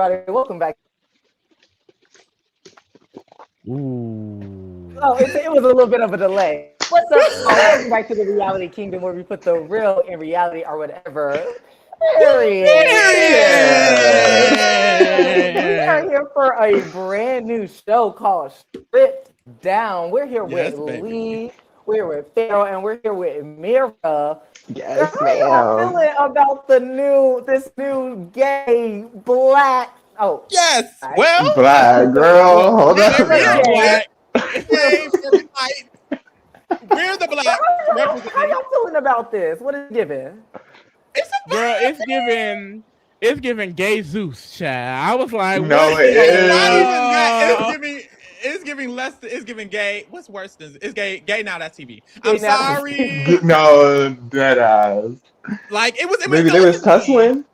everybody. Welcome back. Ooh. Oh, it was a little bit of a delay. What's up? Welcome back to the Reality Kingdom, where we put the real in reality or whatever. Period. We are here for a brand new show called Stripped Down. We're here Yes, with baby. Lee, we're with Pharaoh, and we're here with Mira. Yes, How y'all ma'am. feeling about this new gay black? Oh, Yes. Black. Well, Black girl, hold we're up. Yeah. black. Yay for the fight. We're the black How representing. y'all feeling about this? What is it giving? It's a Girl, vibe. it's giving gay Zeus, child. I was like, No, what it the is. Not even hell? that. It's giving less. It's giving gay. What's worse than it's gay? Gay now. That's TV. I'm Gay now, that's sorry. No, dead ass. Like it was. It Maybe no, they it's was in between. tussling.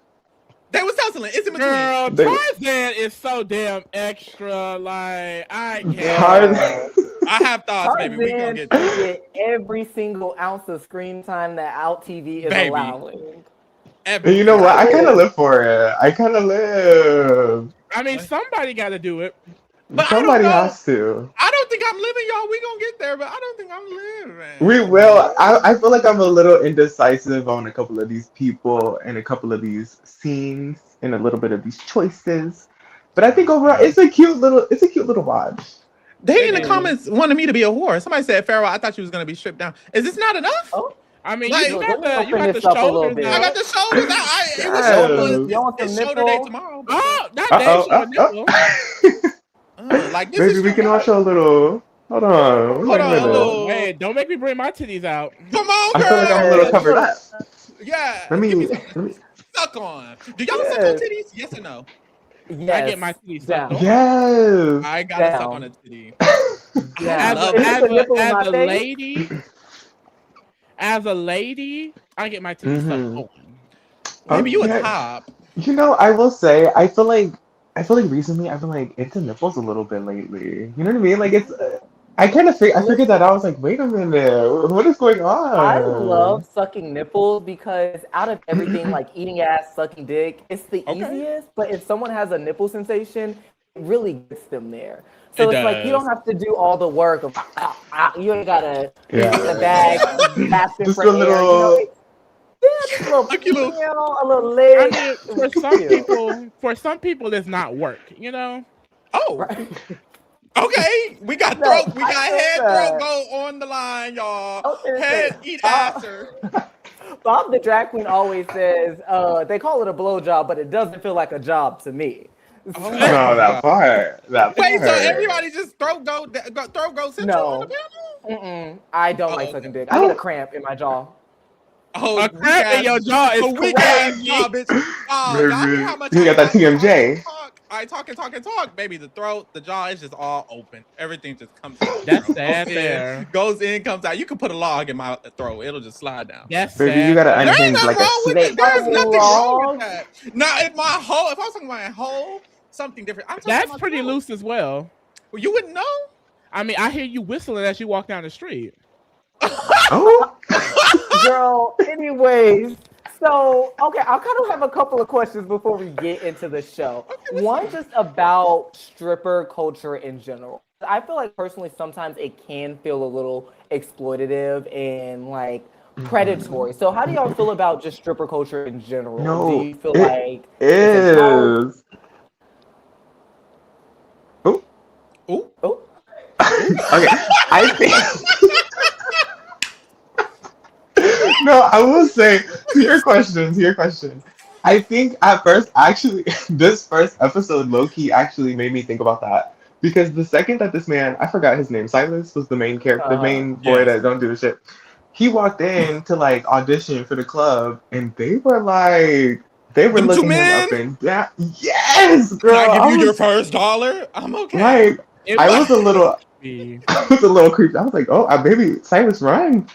They was tussling. It's in between. Girl, They- Tarzan is so damn extra. Like, I can't. Tarzan. I have thoughts, baby. We gonna Tarzan get should to it. get every single ounce of screen time that Out TV is Baby. allowing. And you know what? I kind of live for it. I kind of live. I mean, What? somebody got to do it. But I don't Somebody know. has to. I don't think I'm living, y'all. We gonna get there, but I don't think I'm living. We will. I feel like I'm a little indecisive on a couple of these people and a couple of these scenes and a little bit of these choices. But I think overall it's a cute little watch. They in the It is. comments wanted me to be a whore. Somebody said, Pharaoh, I thought you was gonna be stripped down. Is this not enough? Oh, I mean, Like, you let me got open the this up a little shoulders bit. I out. got the shoulders out. It was Yes. shoulders. You want It's some shoulder day nipple? tomorrow. Oh, not Uh-oh, that nipple. Like this Maybe is we can true. watch a little. Hold on. Hold Wait a on, minute. a little- Wait, don't make me bring my titties out. Come on, I girl. feel like I'm a little covered up. Yeah. Let Give me me. some suck on. Do y'all suck on Yes. titties? Yes or no? Yes. I get my titties down. sucked. Yes. I gotta suck Down. on a titty. Down. love If it. it's a nipple in my face, As a lady, I get my titties Mhm. sucked on. Maybe you a Okay. top. You know, I will say, I feel like recently I've been like into nipples a little bit lately. You know what I mean? Like it's, I figured that out. I was like, wait a minute, what is going on? I love sucking nipples because out of everything, like eating ass, sucking dick, it's the Okay. easiest. But if someone has a nipple sensation, it really gets them there. So It it's like you don't does. have to do all the work of you ain't gotta Yeah. get the bag, basket Just for a air. little- Yeah, just a little, Like you little- a little I leg. mean, for some people, it's not work. You know. Oh, Right. okay. We got No, throat. We got I head feel throat that. go on the line, y'all. Oh, seriously. Head eat asser. Bob the drag queen always says they call it a blowjob, but it doesn't feel like a job to me. Oh, No, that part. That part. Wait, so everybody just throat go central No. on the panel? I don't Oh, like okay. sucking dick. I get a cramp in my jaw. Oh, A cramp in your jaw is a weak ass crazy. jaw, bitch. Oh, y'all hear how much You got that I TMJ. talk? I talk, baby. The throat, the jaw is just all open. Everything just comes out. That's bro. sad Goes in, there. Goes in, comes out. You can put a log in my throat. It'll just slide down. That's Baby, sad. you gotta There ain't unhinge nothing like a wrong with snake. it. There's nothing wrong Wrong. with that. Now, if I was talking about my whole, something different. I'm talking That's about pretty throat. loose as well. Well, you wouldn't know. I mean, I hear you whistling as you walk down the street. Oh, Girl, anyways. So, okay, I kind of have a couple of questions before we get into the show. One just about stripper culture in general. I feel like personally sometimes it can feel a little exploitative and like predatory. So how do y'all feel about just stripper culture in general? No, Do you feel it like it's empowering? is. Oh, Ooh. Oh, okay. I think. No, I will say to your question. I think at first, actually, this first episode, low key, actually made me think about that because the second that this man, I forgot his name, Silas was the main character, the main boy Yes. that don't do the shit. He walked in to like audition for the club, and they were like, they were Them two looking him men? up and down. Yes, Can girl. I give you I your was, first $1? I'm okay. like, It I was a little, be- I was a little creeped. I was like, oh, baby, Cyrus, run.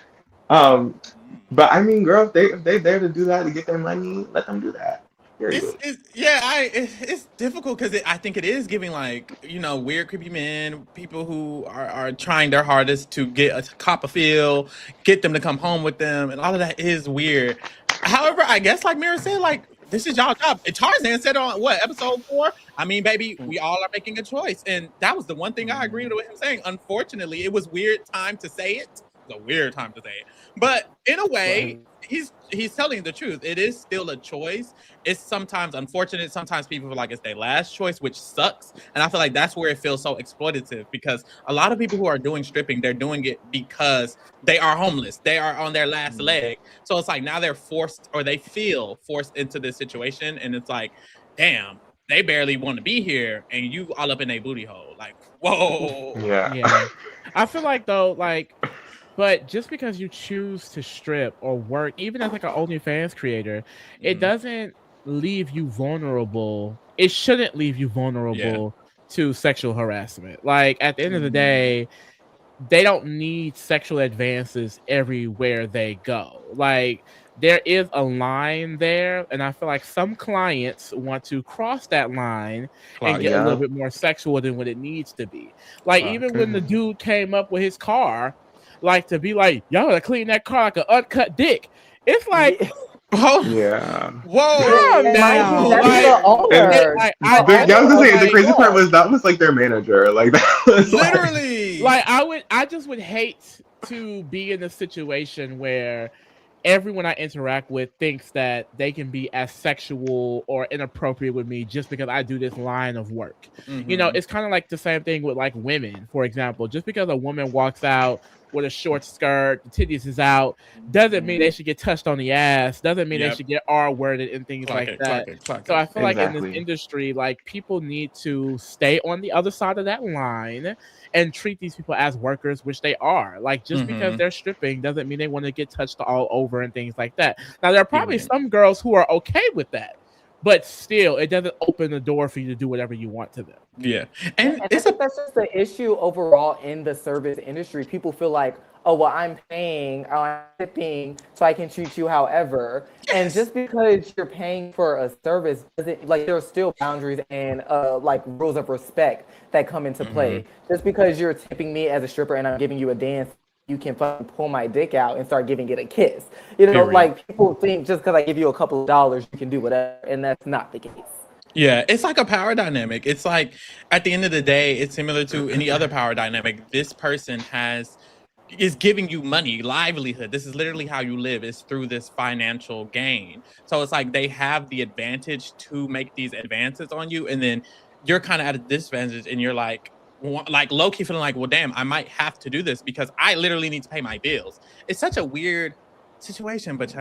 But I mean, girl, if they there to do that to get their money, let them do that. Period. It's difficult because I think it is giving like weird creepy men, people who are trying their hardest to get a cop a feel, get them to come home with them, and all of that is weird. However, I guess like Mira said, like this is y'all job. And Tarzan said on what episode 4? I mean, baby, we all are making a choice, and that was the one thing I agreed with him saying. Unfortunately, it was weird time to say it. It was a weird time to say it, but in a way, he's telling the truth. It is still a choice. It's sometimes unfortunate. Sometimes people feel like it's their last choice, which sucks. And I feel like that's where it feels so exploitative, because a lot of people who are doing stripping, they're doing it because they are homeless. They are on their last leg. So it's like now they're forced, or they feel forced into this situation. And it's like, damn, they barely want to be here. And you all up in a booty hole. Like, whoa. Yeah. I feel like though, like, but just because you choose to strip or work, even as like an OnlyFans creator, it doesn't leave you vulnerable. It shouldn't leave you vulnerable to sexual harassment. Like at the end of the day, they don't need sexual advances everywhere they go. Like there is a line there, and I feel like some clients want to cross that line and get a little bit more sexual than what it needs to be. Like even when the dude came up with his car, like to be like, y'all gotta clean that car like an uncut dick. It's like, Oh Yeah. whoa! That's Like, the owner. I was gonna say the crazy part was that was like their manager. Like that was literally. like I just would hate to be in a situation where everyone I interact with thinks that they can be as sexual or inappropriate with me just because I do this line of work. You know, it's kind of like the same thing with like women, for example. Just because a woman walks out with a short skirt, the titties is out, doesn't mean they should get touched on the ass, doesn't mean they should get R-worded and things like that. So I feel like in this industry, like people need to stay on the other side of that line and treat these people as workers, which they are. Like just because they're stripping doesn't mean they want to get touched all over and things like that. Now there are probably some girls who are okay with that, but still it doesn't open the door for you to do whatever you want to them. Yeah. And that's just the issue overall in the service industry. People feel like, oh, well, I'm paying, I'm tipping, so I can treat you however. And just because you're paying for a service, doesn't like there are still boundaries and like rules of respect that come into play. Just because you're tipping me as a stripper and I'm giving you a dance, you can fucking pull my dick out and start giving it a kiss. You know, like people think just because I give you a couple of dollars, you can do whatever, and that's not the case. Yeah, it's like a power dynamic. It's like at the end of the day, it's similar to any other power dynamic. This person is giving you money, livelihood. This is literally how you live, is through this financial gain. So it's like they have the advantage to make these advances on you, and then you're kind of at a disadvantage, and you're like low-key feeling like, well, damn, I might have to do this because I literally need to pay my bills. It's such a weird situation, but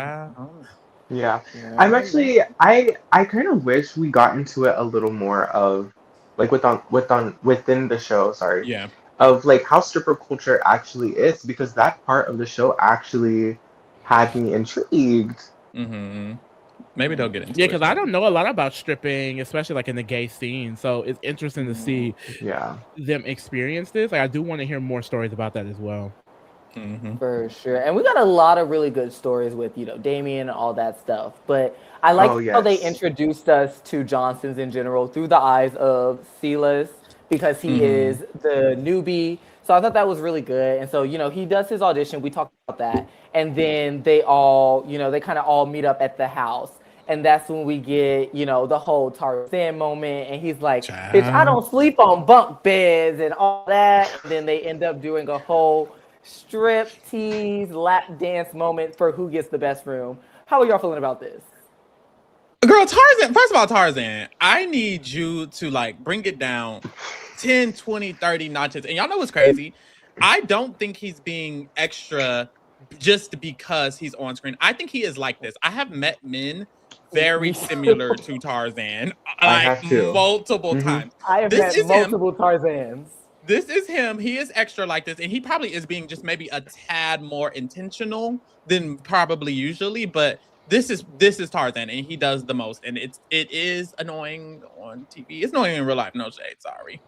Yeah. I'm actually I kind of wish we got into it a little more of like within the show, sorry. Yeah. Of like how stripper culture actually is, because that part of the show actually had me intrigued. Maybe they'll get into it. Yeah, because I don't know a lot about stripping, especially like in the gay scene. So it's interesting to see them experience this. Like I do want to hear more stories about that as well. For sure. And we got a lot of really good stories with, you know, Damien and all that stuff. But I like how they introduced us to Johnsons in general through the eyes of Silas, because he is the newbie. So I thought that was really good. And so, you know, he does his audition. We talked about that. And then they all, you know, they kind of all meet up at the house. And that's when we get, you know, the whole Tarzan moment. And he's like, bitch, I don't sleep on bunk beds and all that. And then they end up doing a whole strip tease lap dance moment for who gets the best room. How are y'all feeling about this? Girl, Tarzan, first of all, Tarzan, I need you to like bring it down 10, 20, 30 notches. And y'all know what's crazy? I don't think he's being extra just because he's on screen. I think he is like this. I have met men very similar to Tarzan like multiple times. I have met multiple Tarzans. This is him. He is extra like this, and he probably is being just maybe a tad more intentional than probably usually. But this is Tarzan, and he does the most, and it is annoying on TV. It's annoying in real life. No shade, sorry.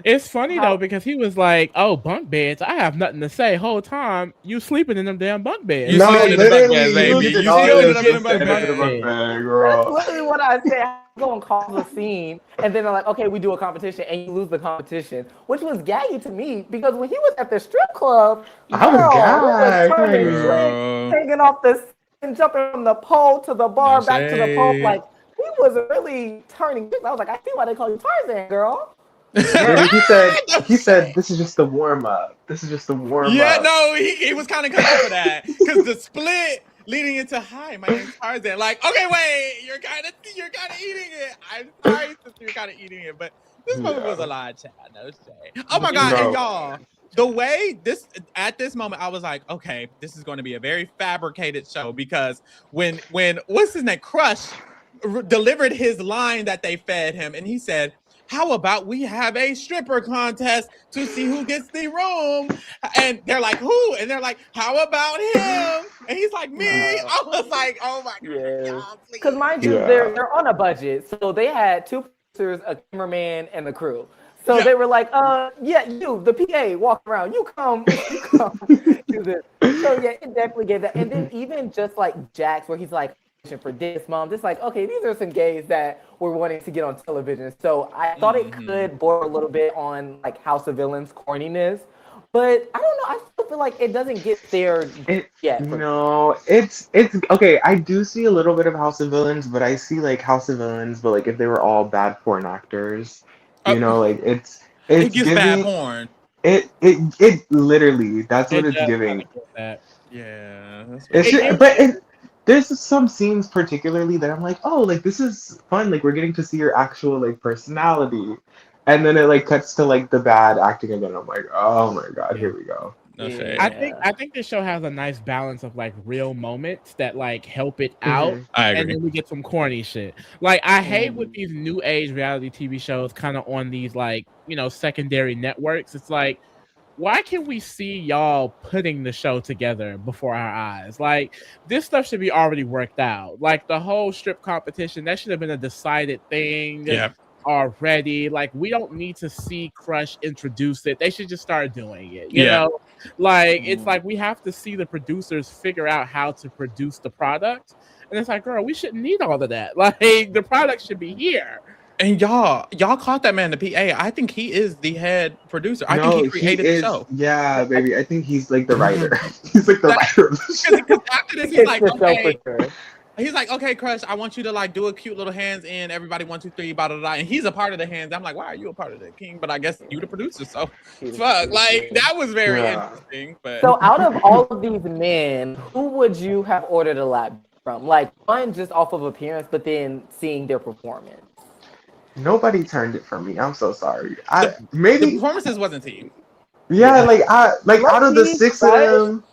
It's funny though, because he was like, "Oh, bunk beds. I have nothing to say." Whole time you sleeping in them damn bunk beds. You sleeping in the bunk beds, baby. You sleeping in the bunk beds. That's literally what I said. I go and cause a scene, and then they're like, "Okay, we do a competition," and you lose the competition, which was gaggy to me because when he was at the strip club, hanging off the and jumping from the pole to the bar, back to the pole, like was really turning. I was like, I see why they call you Tarzan, girl. Really, he said, this is just the warm up. This is just the warm Yeah, up. no, he was kind of coming for that because the split leading into hi, my name's Tarzan. Like, okay, wait, you're kind of eating it. I'm sorry since you're kind of eating it, but this movie was a lot, Chad. No shade. Oh my god, and y'all, the way at this moment, I was like, okay, this is going to be a very fabricated show because when what's his name, Crush, delivered his line that they fed him, and he said, how about we have a stripper contest to see who gets the room? And they're like, who? And they're like, how about him? And he's like, me. I was like, oh my god. Because mind you, they're on a budget, so they had 2 producers, a cameraman, and the crew. So they were like, yeah, you, the PA, walk around. You come do this. So yeah, it definitely gave that. And then even just like Jax, where he's like, for this mom, just like, okay, these are some gays that we're wanting to get on television. So I thought it could border a little bit on like House of Villains corniness, but I don't know, I still feel like it doesn't get there yet. No, it's okay. I do see a little bit of House of Villains, but I see like House of Villains, but like if they were all bad porn actors, you know, like it gives giving, bad porn. It literally, that's what it's giving. Yeah, there's some scenes particularly that I'm like, oh, like this is fun. Like we're getting to see your actual like personality, and then it like cuts to like the bad acting again. I'm like, oh my god, here we go. I think this show has a nice balance of like real moments that like help it out, and then we get some corny shit. Like I hate with these new age reality TV shows, kind of on these like secondary networks. It's like, why can't we see y'all putting the show together before our eyes? Like, this stuff should be already worked out. Like, the whole strip competition, that should have been a decided thing already. Like, we don't need to see Crush introduce it. They should just start doing it, you know? Like, it's like we have to see the producers figure out how to produce the product. And it's like, girl, we shouldn't need all of that. Like, the product should be here. And y'all caught that man, the PA. I think he is the head producer. I think he created the show. Yeah, baby. I think he's like the writer. He's like the writer of the show. Because after this, he's like, okay. He's like, okay, Crush, I want you to like do a cute little hands in. Everybody, 1, 2, 3, blah, blah, blah. And he's a part of the hands. I'm like, why are you a part of the king? But I guess you the producer. So fuck. Like that was very interesting. But so out of all of these men, who would you have ordered a lap from? Like one just off of appearance, but then seeing their performance. Nobody turned it for me. I'm so sorry. The performances wasn't team. Yeah, like out of the 6 of them,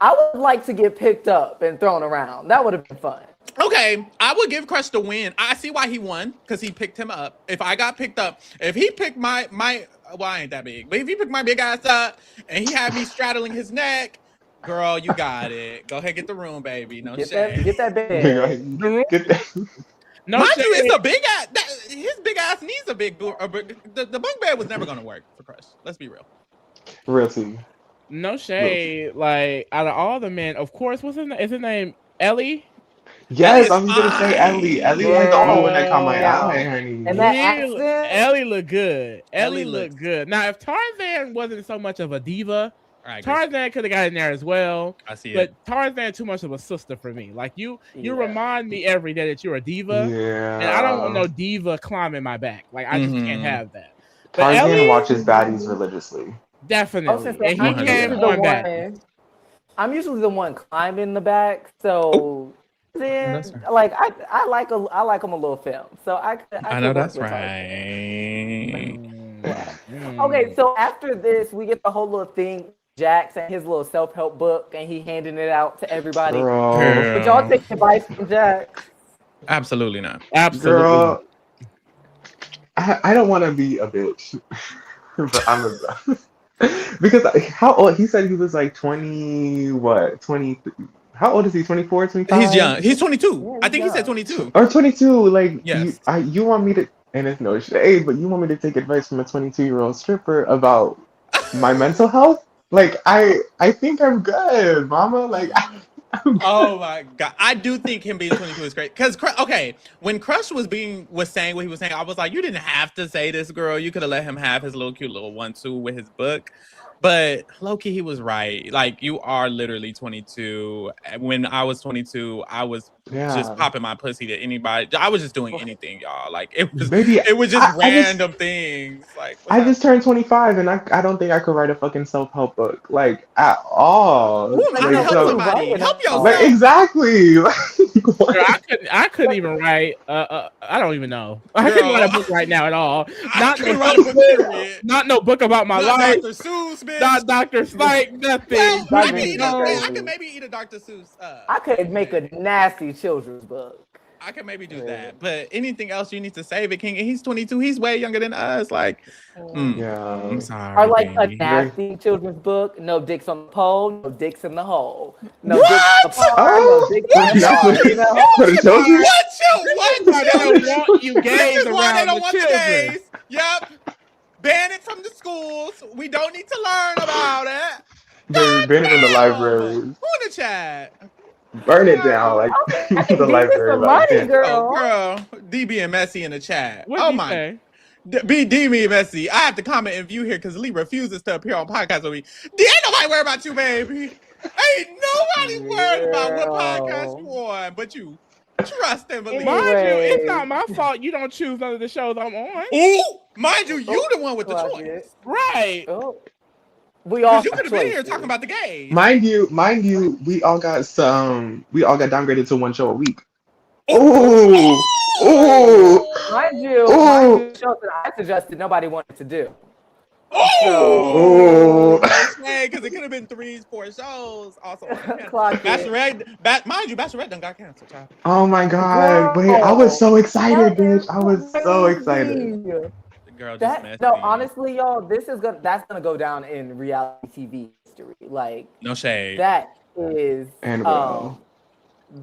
I would like to get picked up and thrown around. That would have been fun. Okay, I would give Crush the win. I see why he won because he picked him up. If I got picked up, if he picked my well, I ain't that big, but if he picked my big ass up and he had me straddling his neck, girl, you got it. Go ahead, get the room, baby. No shame. Get that bed. Get that. No, mind you, it's a big ass. His big ass needs a big. The bunk bed was never gonna work for Crush. Let's be real. Real team. No shade. Like out of all the men, of course, what's his name? Is his name Ellie? Yes, I was gonna say Ellie. Ellie was the only one that caught my eye, honey. And that accent, Ellie looked good. Ellie looked good. Now, if Tarzan wasn't so much of a diva, Tarzan could have got in there as well. I see but Tarzan too much of a sister for me. Like you remind me every day that you're a diva. Yeah. And I don't want no diva climbing my back. Like I just can't have that. But Tarzan Ellie watches baddies religiously. Definitely. And he came on back. I'm usually the one climbing the back, so then like I like him a little film. So I know that's right. Okay, so after this, we get the whole little thing. Jax and his little self-help book, and he handing it out to everybody. Would y'all take advice from Jax? Absolutely not. Absolutely. Girl, I don't want to be a bitch, but I'm a because how old? He said he was like 20. What? 20? How old is he? 24, 25? He's young. He's 22. Yeah, I think he said 22 or 22. Like yes. You want me to? And it's no shade, but you want me to take advice from a 22-year-old stripper about my mental health? Like I think I'm good, mama. Like oh my god, I do think him being 22 is great. Cause okay, when Crush was saying what he was saying, I was like, you didn't have to say this, girl. You could have let him have his little cute little 1-2 with his book. But low-key, he was right. Like you are literally 22. When I was 22, I was just popping my pussy to anybody. I was just doing anything, y'all. Like it was just random things. Like I just turned 25 and I don't think I could write a fucking self-help book like at all. Ooh, Like, help so- somebody. Help yourself. Like, exactly. Like, what? Girl, I couldn't even write. I don't even know. I couldn't Girl. write a book right now at all. I couldn't write a book, period. Not no book about my Not life. Dr. Seuss, bitch. Not Dr. Spike. Nothing. Well, I Nothing. could maybe eat a Dr. Seuss. I could make a nasty children's book. I can maybe do that, but anything else you need to save it, King. And he's 22. He's way younger than us. Like, Yeah. I'm sorry. Or like a baby. nasty children's book. No dicks on the pole, no dicks in the hole. No What? dicks in the pole, Oh, no dicks in the that's yard. what- You know? For the children? What? They don't want you This gays is why they around don't the want the children. gays. Yep. Ban it from the schools. We don't need to learn about it. They've been in the Damn. libraries. Who in the chat? Burn it down, like I can the give you library. some Like, money, yeah. girl. Oh, girl. DB and Messi in the chat. What'd Oh, you my. say? Be DB and Messi. I have to comment and view here because Lee refuses to appear on podcasts with me. Ain't nobody worried about you, baby. Ain't nobody worried about what podcast you on, but you trust and believe. Anyway. Mind you, it's not my fault you don't choose none of the shows I'm on. Ooh, mind you, you the one with the Clock choice. it. Right. Oh. We all Because you have could have been here choices. talking about the gays. Mind you, we all got downgraded to one show a week. Ooh, ooh, Mind you, Ooh. shows that I suggested nobody wanted to do. Oh, ooh. because it could have been 3, 4 shows. Also, Clock it. Bachelorette, mind you, Bachelorette done got canceled, child. Oh my god! Wait, I was so excited, bitch. I was so excited. The girl just messed No, me. honestly, y'all, that's gonna go down in reality TV history. Like No shade. that is And well.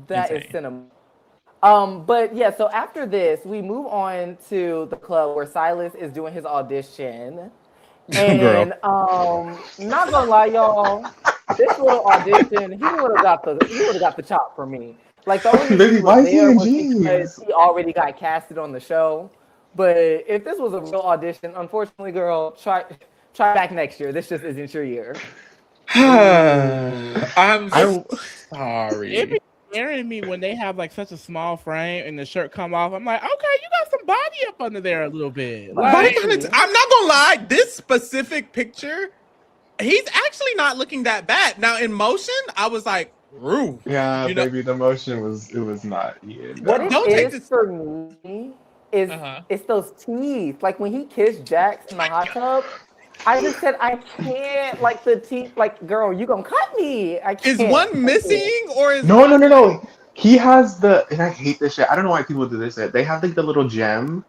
that is Insane. cinema. But yeah, so after this, we move on to the club where Silas is doing his audition. And not gonna lie, y'all, this little audition, he would have got the chop from me. Like the only Baby, reason he why was is he there in was jeans? because he already got casted on the show. But if this was a real audition, unfortunately, girl, try back next year. This just isn't your year. I'm I- sorry. It be scaring me when they have like such a small frame and the shirt come off. I'm like, okay, you got some body up under there a little bit. Like, I'm not gonna lie, this specific picture, he's actually not looking that bad. Now in motion, I was like, "Roo." Yeah, You know- baby, the motion was not. Yeah, What no. it Don't take is this- for me is Uh-huh. it's those teeth. Like when he kissed Jax in the hot tub, I just said I can't. Like the teeth. Like girl, you gonna cut me? I Is can't. one missing or is No. He has and I hate this shit. I don't know why people do this. They have like the little gem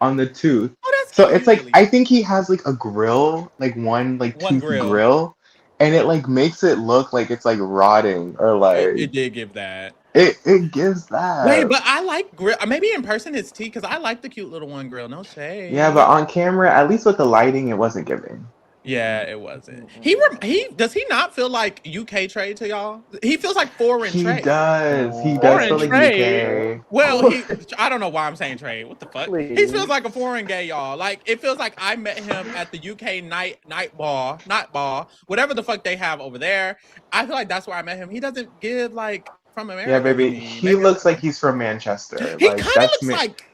on the tooth. Oh, that's So cute, it's like really. I think he has like a grill, like one tooth grill, and it like makes it look like it's like rotting or like it did give that. it gives that. Wait, but I like grill. Maybe in person it's tea because I like the cute little one grill. No shade. yeah, but on camera, at least with the lighting, it wasn't giving. Yeah, it wasn't. He does he not feel like UK trade to y'all? He feels like foreign He trade. does. He does Foreign feel like trade. UK. Well, I don't know why I'm saying trade. What the fuck? He Please. feels like a foreign gay, y'all. Like it feels like I met him at the UK night ball, whatever the fuck they have over there. I feel like that's where I met him. He doesn't give like from America. Yeah, baby. to me. He Maybe looks like he's from Manchester. he Like kind of that's looks me. like.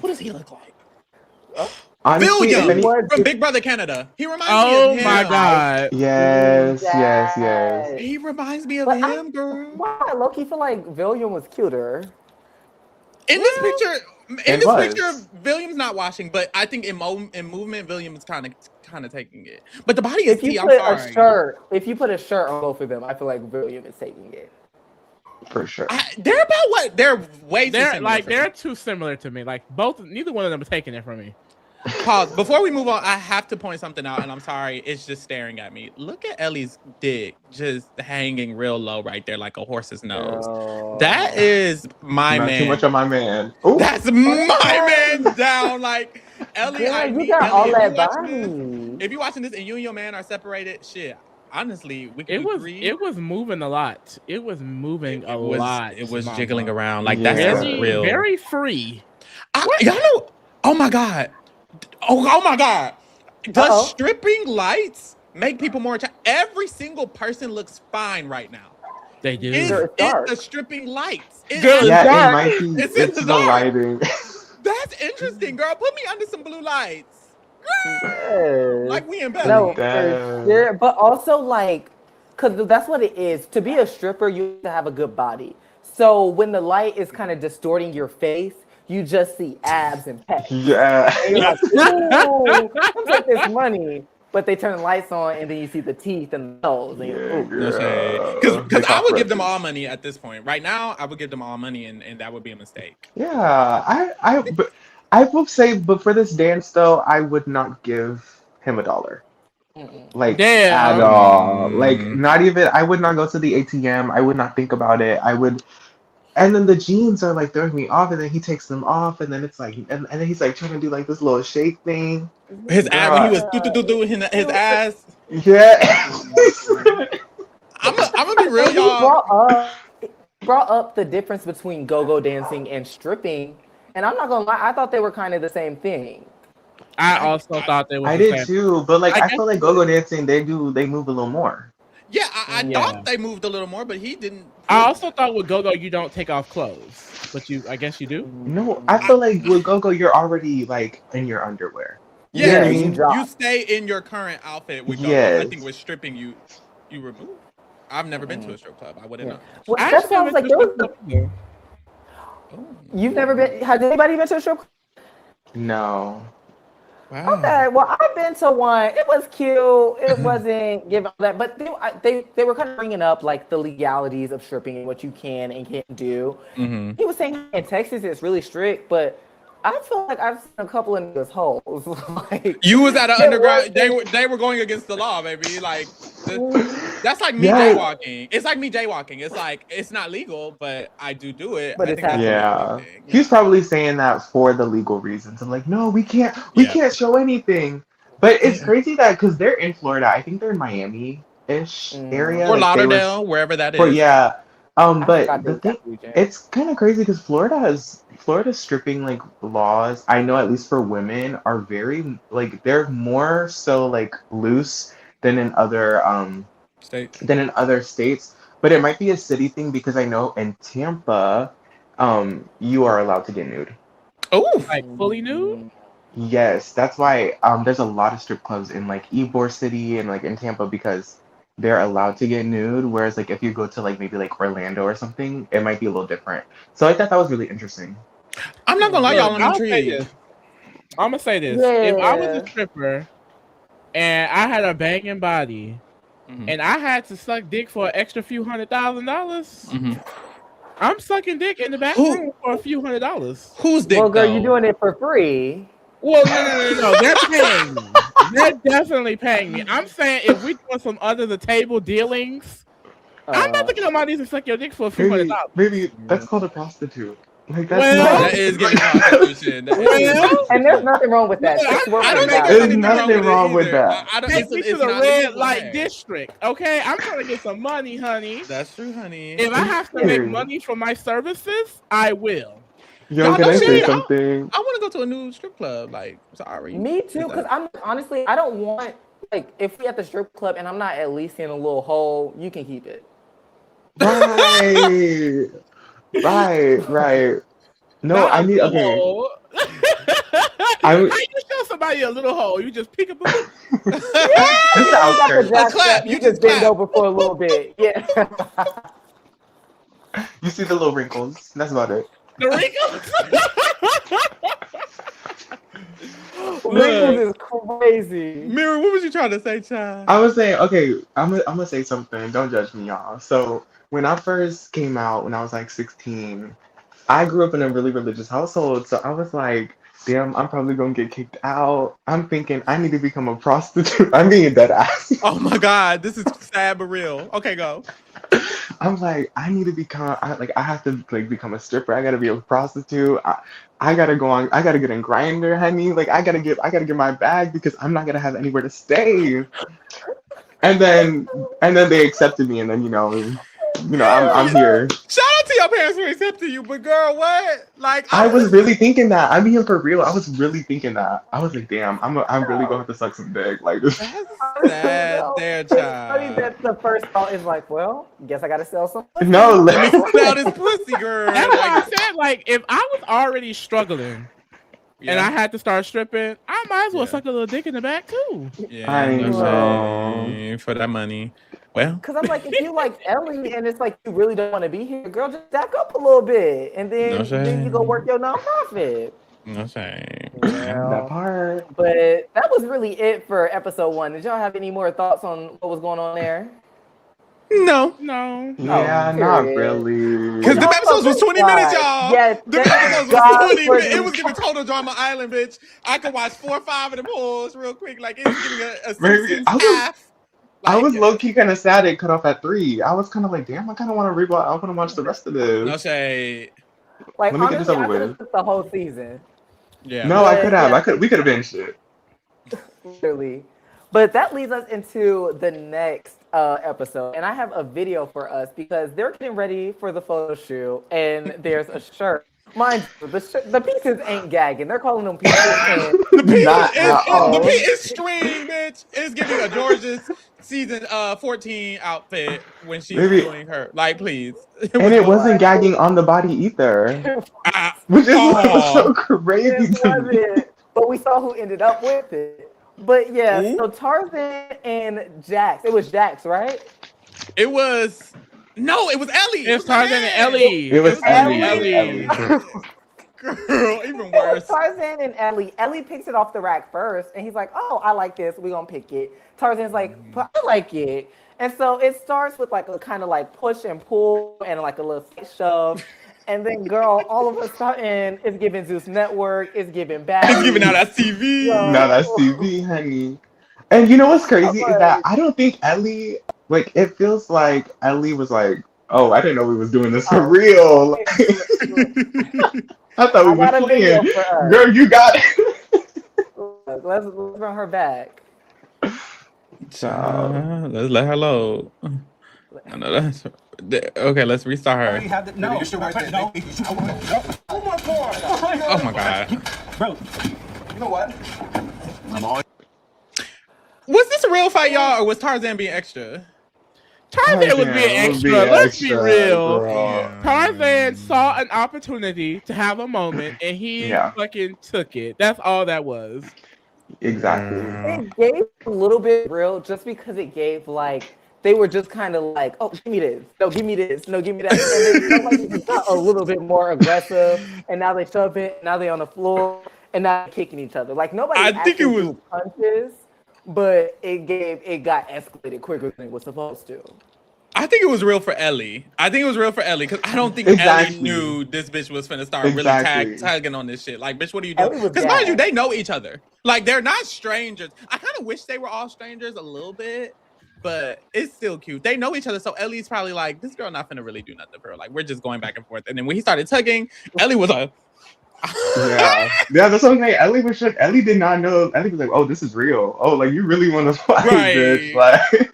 What does he look like? Honestly, if William any- from Big Brother Canada. He reminds oh me of him. my god. Yes. He reminds me of But him, girl. Why? Loki feel like William was cuter. In this picture, It was. William's not watching, but I think in movement, William is kind of taking it. But the body is If you tea. I'm put sorry. a shirt on both of them, I feel like William is taking it. For sure. They're about what? They're way too They're similar like for they're me. too similar to me. Like neither one of them is taking it from me. Pause. Before we move on, I have to point something out, and I'm sorry, it's just staring at me. Look at Ellie's dick just hanging real low right there, like a horse's nose. Oh. That is my Not man. too much on my man. Ooh. That's my man down. Like Ellie, Girl, I you mean, got Ellie, all if that you watching body. if you're watching this and you and your man are separated, shit. Honestly, we can agree. It was moving a lot. It was moving a lot. It was mama. jiggling around like Yeah. that's Very, real. very free. Y'all know? Oh my god! Oh my god! Does stripping lights make people more attractive? Every single person looks fine right now. They do. Is Girl, it it's dark. the stripping lights? Girl, Yeah, dark. it might be. It's in It's the the dark. lighting. That's interesting, girl. Put me under some blue lights. Yes. Like we in bed. No, Damn. for sure. But also, like, because that's what it is. To be a stripper, you have to have a good body. So when the light is kind of distorting your face, you just see abs and pecs. Yeah. And you're like, ooh, I'll take this money. But they turn the lights on, and then you see the teeth and the nose. And you're, ooh. No shade. Because I would give them all money at this point. Right now, I would give them all money, and that would be a mistake. Yeah, but I will say, but for this dance though, I would not give him $1. Mm-mm. Like Damn. at all. Like Mm. not even. I would not go to the ATM. I would not think about it. I would. And then the jeans are like throwing me off, and then he takes them off, and then it's like, and then he's like trying to do like this little shake thing. His ass, when he was Yeah. doing his ass. Yeah. I'm gonna be real, And he y'all. brought up the difference between go-go dancing and stripping, and I'm not gonna lie, I thought they were kind of the same thing. I also thought they were. I the did same. too, but like I I guess- feel like go-go dancing, they move a little more. Yeah, I Yeah. thought they moved a little more, but he didn't. I also thought with go-go you don't take off clothes, but I guess you do. No, I feel like with go-go, you're already like in your underwear. Yeah, Yeah, you, you drop. stay in your current outfit with go. I Yes. think with stripping, you remove. I've never been to a strip club. I wouldn't Yeah. know. Well, I that actually sounds went like to there a was. strip club. Oh, You've never been? Has anybody been to a strip club? No. wow. Okay, well, I've been to one. It was cute. It wasn't giving all that, but they were kind of bringing up like the legalities of stripping and what you can and can't do. Mm-hmm. He was saying in Texas it's really strict, but I feel like I've seen a couple of niggas hoes. Like, You was at an It underground. wasn't- They were going against the law, baby. Like that's like me Yeah. jaywalking. It's like me jaywalking. It's like it's not legal, but I do it. But I it's think that's happening. Yeah. jaywalking. He's probably saying that for the legal reasons. I'm like, no, we can't Yeah. show anything. But it's Yeah. crazy that because they're in Florida, I think they're in Miami-ish area. Or like, they were- Lauderdale, wherever that is. Or yeah. I But forgot the that thing, region. it's kind of crazy because Florida's stripping like laws. I know at least for women are very like they're more so like loose than in other states. But it might be a city thing because I know in Tampa, you are allowed to get nude. Oh, Like fully nude. Yes, that's why there's a lot of strip clubs in like Ybor City and like in Tampa because they're allowed to get nude. Whereas like if you go to like maybe like Orlando or something, it might be a little different. So I thought that was really interesting. I'm not gonna lie, y'all. Look, I'm I'll say intrigued. this. I'm gonna say this: if I was Yeah. a stripper and I had a banging body Mhm. and I had to suck dick for an extra few $100,000, Mhm. I'm sucking dick in the back room for a few $100. Who's dick? Well, girl, though? you doing it for free. Well, no. They're paying me. They're definitely paying me. I'm saying if we doing some under the table dealings, I'm about to get on my knees and suck your dick for a few Maybe, $100. maybe that's called a prostitute. Like that's Well, not. That is getting prostitution. That is- Well, And there's nothing wrong with that. Well, Just work I don't it think out. there's There's anything nothing wrong with either. that. I don't, take me to it's the not red legal, light hey. district, okay? I'm trying to get some money, honey. That's true, honey. If I have to make Period. money for my services, I will. Yo, Y'all can know I say shit. something? I want to go to a new strip club. Like, sorry. Me too, because I'm honestly, I don't want, like, if we at the strip club and I'm not at least in a little hole, you can keep it. Right. Right. No, Not I a need little okay. hole. I How would- you show somebody a little hole? You just pick a boo. Just the You got the outskirts. jack clap, strap, you you just just bend clap. over for a little bit. Yeah. You see the little wrinkles. That's about it. The wrinkles. Wrinkles is crazy. Mirror, what was you trying to say, child? I was saying, okay, I'm gonna say something. Don't judge me, y'all. So when I first came out, when I was like 16, I grew up in a really religious household. So I was like, damn, I'm probably gonna get kicked out. I'm thinking I need to become a prostitute. I'm being dead ass. Oh my God, this is sad but real. Okay, go. I'm like, I need to become, I have to like become a stripper. I gotta be a prostitute. I gotta go on. I gotta get in Grindr, honey. Like I gotta get my bag because I'm not gonna have anywhere to stay. And then they accepted me, and then you know, I'm here. Shout out to your parents for accepting you, but girl, what? Like, I was really thinking that. I'm being for real. I was really thinking that. I was like, damn, I'm really going to have to suck some dick. Like this. That's sad, there, It's funny child. that the first thought is like, well, guess I gotta sell some. No, Let me let smell this pussy, girl. That's why I Like, said, like, if I was already struggling and I had to start stripping, I might as well Yeah. suck a little dick in the back too. yeah, I no know. shade for that money. Well, Because I'm like, if you like Ellie and it's like you really don't want to be here, girl, just stack up a little bit, and No then you go shade. work your nonprofit. no shame. that part. But that was really it for episode 1. Did y'all have any more thoughts on what was going on there? No, No. Yeah, not period. really. because the episodes was 20 minutes, y'all. Yes, The thank episodes God was 20 for minutes. It this. was giving Total Drama Island, bitch. I could watch 4 or 5 of the pulls real quick. Like, it was giving a Maybe- Simpsons I was- half. I Like, was low key kind of sad it cut off at 3. I was kind of like, damn, I kind of want to rewatch. I want to watch the rest of this. No shade. Like, Let me get this honestly, I over could with. have took the whole season. Yeah. No, I But, could have. yeah. We could have been shit. Literally. But that leads us into the next episode. And I have a video for us because they're getting ready for the photo shoot and there's a shirt. Mind you, the pieces ain't gagging. They're calling them pieces. And The piece Not at all. the piece is string, bitch. It's giving a George's season 14 outfit when she's Maybe- doing her. Like, please. And it wasn't gagging on the body either, Ah, which is Oh. so crazy it to me. wasn't. But we saw who ended up with it. But yeah, Who? so Tarzan and Jax. It was Jax, right? it was no, it was Ellie. It's was my Tarzan and man. Ellie. It was Ellie. Ellie. Girl, even It was worse. Tarzan and Ellie. Ellie picks it off the rack first, and he's like, "Oh, I like this. We're gonna pick it." Tarzan's like, "But I like it." And so it starts with like a kind of like push and pull and like a little shove. And then, girl, all of a sudden, it's giving Zeus Network, it's giving back. It's giving out that TV. Yeah. No, that's TV, honey. And you know what's crazy is that Okay. I don't think Ellie, like, it feels like Ellie was like, oh, I didn't know we was doing this for Oh. real. I thought we I got were a video playing. for us. Girl, you got it. Let's run her back. Child. Let's let her load. I know that's okay. Let's restart her. You have the, no, You should write that. no. Oh my god! Oh my god. Bro, You know what? I'm all Was this a real fight, y'all, or was Tarzan being extra? Tarzan was being Tarzan was extra. being Let's be extra, real. girl. Tarzan saw an opportunity to have a moment and he Yeah. fucking took it. That's all that was. Exactly. It gave a little bit real just because it gave like they were just kind of like, oh, give me this, no, give me this, no, give me that, and then like, it just got a little bit more aggressive, and now they shove it, now they on the floor, and now they're kicking each other. Like nobody I think it actually was- threw punches, but it got escalated quicker than it was supposed to. I think it was real for Ellie. I think it was real for Ellie because I don't think Exactly. Ellie knew this bitch was finna start Exactly. really tagging on this shit. Like, bitch, what are you Ellie doing? was Because mind you, gassed. they know each other. Like, they're not strangers. I kind of wish they were all strangers a little bit, but it's still cute. They know each other, so Ellie's probably like, this girl not finna really do nothing for her. Like, we're just going back and forth. And then when he started tugging, Ellie was like, Yeah. Yeah, that's what I'm saying. Ellie was shook. Ellie did not know. Ellie was like, oh, this is real. Oh, like, you really want to fight, Right. bitch. Like,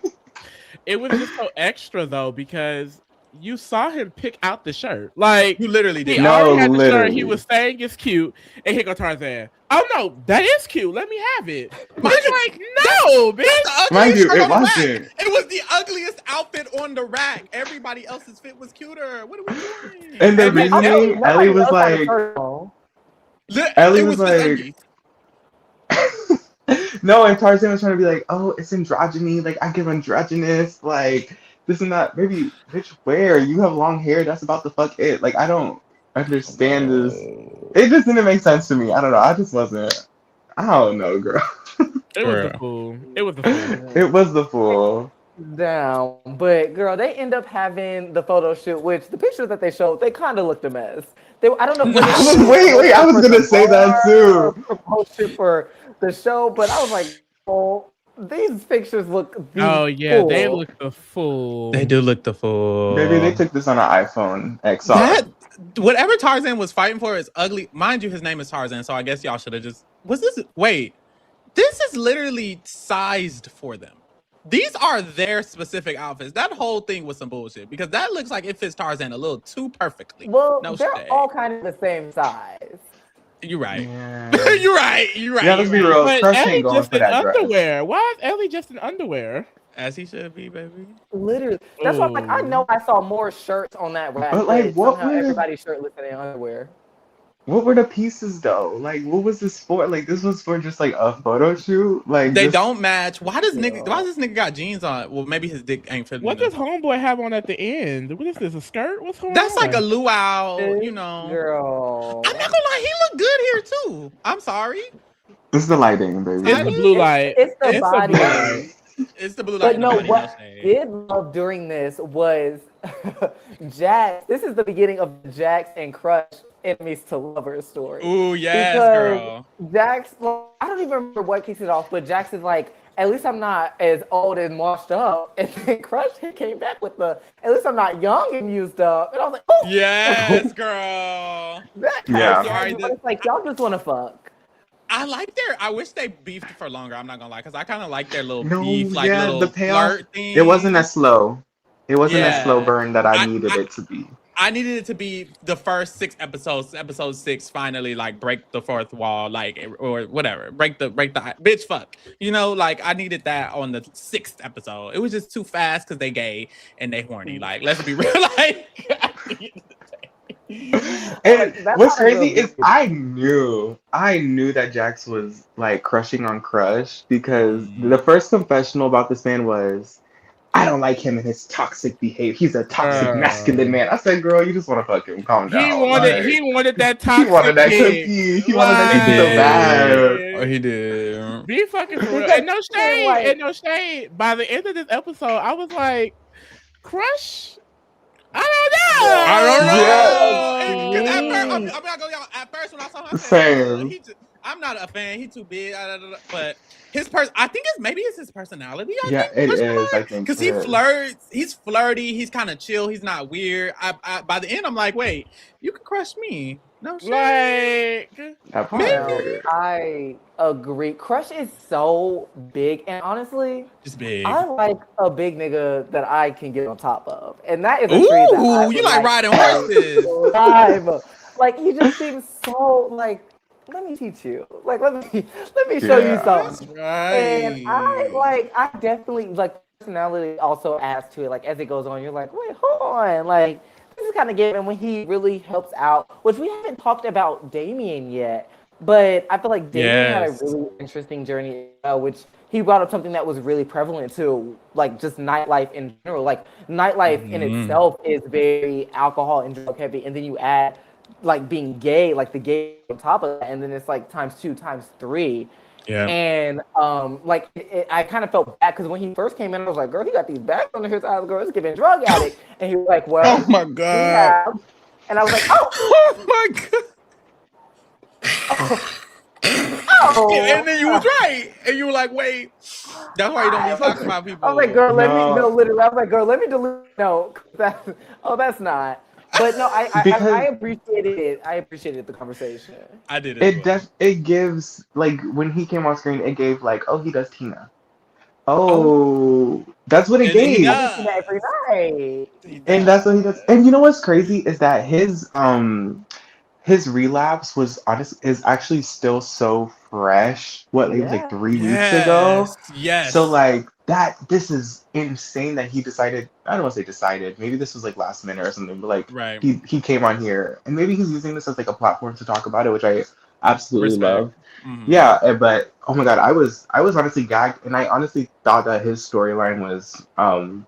It was just so extra though because you saw him pick out the shirt. Like you literally he did. No, already had the shirt literally. he was saying is cute, and here go Tarzan. Oh no, that is cute. Let me have it. Bitch, like no, bitch. The ugliest Mind you, shirt it on the rack. wasn't. It was the ugliest outfit on the rack. Everybody else's fit was cuter. What are we doing? And the And then reasoning, Nobody Ellie was else had a like, shirt on. Ellie It was just like- undies. no, and Tarzan was trying to be like, oh, it's androgyny. Like, I give androgynous. Like, this and that. Maybe, bitch, where? You have long hair. That's about to fuck it. Like, I don't understand this. It just didn't make sense to me. I don't know. I just wasn't. I don't know, girl. It was the Bruh. fool. It was the fool. It was the fool. Down, but girl, they end up having the photo shoot, which the pictures that they showed, they kind of looked a mess. I don't know. If I was- wait, I was for gonna the say that bar too. or promotion for the show, but I was like, oh, these pictures look. Oh yeah, they beautiful. look the fool. They do look the fool. Maybe they took this on an iPhone XR. that. Whatever Tarzan was fighting for is ugly. Mind you, his name is Tarzan, so I guess y'all should have just. Was this? Wait, this is literally sized for them. these are their specific outfits. That whole thing was some bullshit because that looks like it fits Tarzan a little too perfectly. Well, No they're shade. all kind of the same size. You're right. Yeah. You're right. You're right. Yeah, let's be you're right. real. But Crush Ellie ain't going just for in that dress. underwear. Why is Ellie just in underwear? As he should be, baby. Literally. That's why I'm like, I know I saw more shirts on that rack, But, like, what somehow would- everybody's shirtless in their underwear. What were the pieces though? Like, what was this for? Like, this was for just like a photo shoot. Like, They this- don't match. Why does Yeah. this nigga got jeans on? Well, maybe his dick ain't fitting. What does Homeboy have on at the end? What is this? A skirt? What's going That's on? like a luau, you know. Girl. I'm not gonna lie, he looked good here too. I'm sorry. This is the lighting, baby. It's the blue light. It's the It's the body. blue light. It's the blue light. But no, nobody what knows I shade. did love during this was Jax. This is the beginning of Jax and Crush enemies to lovers story. Ooh, yes, Because girl. Jax, I don't even remember what kicks it off, but Jax is like, at least I'm not as old and washed up. And then Crush came back with at least I'm not young and used up. And I was like, oh, Yes, girl. that Yeah. Sorry, it's like y'all just want to fuck. I wish they beefed for longer. I'm not gonna lie, because I kind of like their little No, beef, like yeah, little the payoff- flirt thing. It wasn't as slow. It wasn't Yeah. as slow burn that I I- needed it to be. I needed it to be the first 6 episodes. Episode 6 finally like break the fourth wall, like or whatever. Break the bitch fuck. You know, like I needed that on the 6th episode. It was just too fast because they gay and they horny. Like let's be real. Like And That's what's how I crazy feel. is I knew that Jax was like crushing on Crush because the first confessional about this man was, I don't like him and his toxic behavior. He's a toxic masculine man. I said, girl, you just want to fuck him. Calm down. He wanted that toxic. He wanted that dick. cookie. He wanted that Like- cookie so bad. Oh, he did. Be fucking for real. Because And no shade. like- And no shade. By the end of this episode, I was like, Crush? I don't know. I don't know. Yeah. Because at first, I'm not gonna lie, at first when I saw him, I said, Same. I'm not a fan. He's too big. But his I think it's his personality. Yeah, it is, I think. Because he it is. flirts. He's flirty. He's kind of chill. He's not weird. By the end, I'm like, wait, you can crush me. No shit. Like, That part. Now, I agree. Crush is so big, and honestly, Just big. I like a big nigga that I can get on top of, and that is a trait that I Ooh, would you like riding to horses. live. Like he just seems so like. Let me teach you. Like let me show you Yeah. something. Right. And I definitely like personality also adds to it. Like as it goes on, you're like, wait, hold on. Like this is kind of given when he really helps out, which we haven't talked about Damien yet. But I feel like Damien had a Yes. really interesting journey, which he brought up something that was really prevalent too, like just nightlife in general. Like nightlife in Mhm. itself is very alcohol and drug heavy, and then you add like being gay, like the gay on top of that, and then it's like times 2, times 3. Yeah. And I kind of felt bad because when he first came in, I was like, "Girl, he got these bags on his eyes, girl. It's giving drug addict." And he was like, "Well, Oh my we god. have." And I was like, "Oh, Oh my god. oh." And then you was right. And you were like, wait, that's why you don't be talking about people. I was like, "Girl, let me No. no, literally." I was like, "Girl, let me delete." No, that's not. But no, Because- I appreciated it. I appreciated the conversation. I did it. It gives like when he came on screen, it gave like, oh, he does Tina. Oh, that's what it And then he gave. does. I do that every night. And that's what he does. And you know what's crazy is that his relapse is actually still so fresh. What, like, it was like 3 weeks ago? Yes. So like this is insane that he decided, I don't want to say decided, maybe this was like last minute or something, but like right. he came on here and maybe he's using this as like a platform to talk about it, which I absolutely Respect. love. Mhm. Yeah, but oh my god, I was honestly gagged, and I honestly thought that his storyline was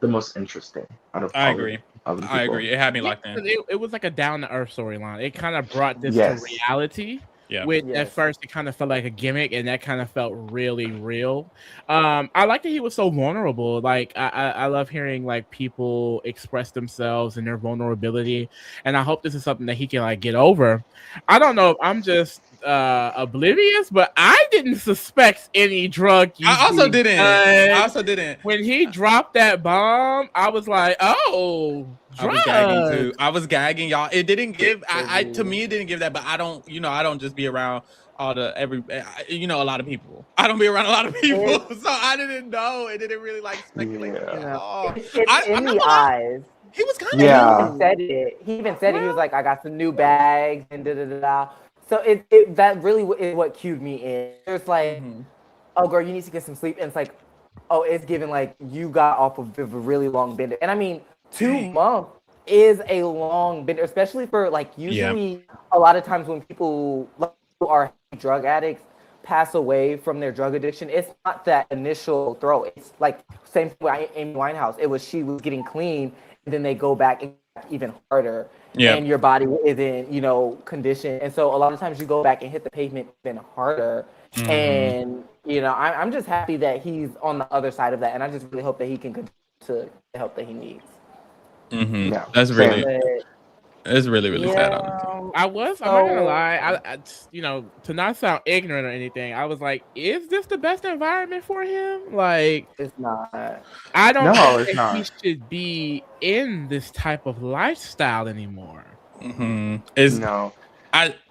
the most interesting out of I all agree. of the I people. agree. It had me Yeah, locked in. it was like a down to earth storyline. It kind of brought this Yes. to reality. Yeah. Which at Yes. first it kind of felt like a gimmick, and that kind of felt really real. I like that he was so vulnerable. Like I love hearing like people express themselves and their vulnerability, and I hope this is something that he can like get over. I don't know if I'm just oblivious, but I didn't suspect any drug use. I also being didn't. done. I also didn't. When he dropped that bomb, I was like, "Oh, I was gagging drugs." too. I was gagging, y'all. It didn't give. To me, it didn't give that. But I don't just be around a lot of people. I don't be around a lot of people, so I didn't know. It didn't really like speculate. Yeah. You know, Oh, it's I'm in not the gonna lie. eyes. He was kind of And Yeah. he even said it. He even said it. He was like, "I got some new bags and da da da da." So it that really is what cued me in. It's like, oh girl, you need to get some sleep, and it's like, oh, it's given like you got off of a really long bender, and I mean, 2 months is a long bender, especially for like usually a lot of times when people who are drug addicts pass away from their drug addiction, it's not that initial throw. It's like same thing with Amy Winehouse. It was she was getting clean, and then they go back and even harder, and your body isn't conditioned, and so a lot of times you go back and hit the pavement even harder. And I'm just happy that he's on the other side of that, and I just really hope that he can continue to the help that he needs. Yeah. That's Same. really, it's really, really sad. Honestly. I'm not gonna lie. To not sound ignorant or anything, I was like, is this the best environment for him? Like, It's not. I don't No, think it's not. he should be in this type of lifestyle anymore. No.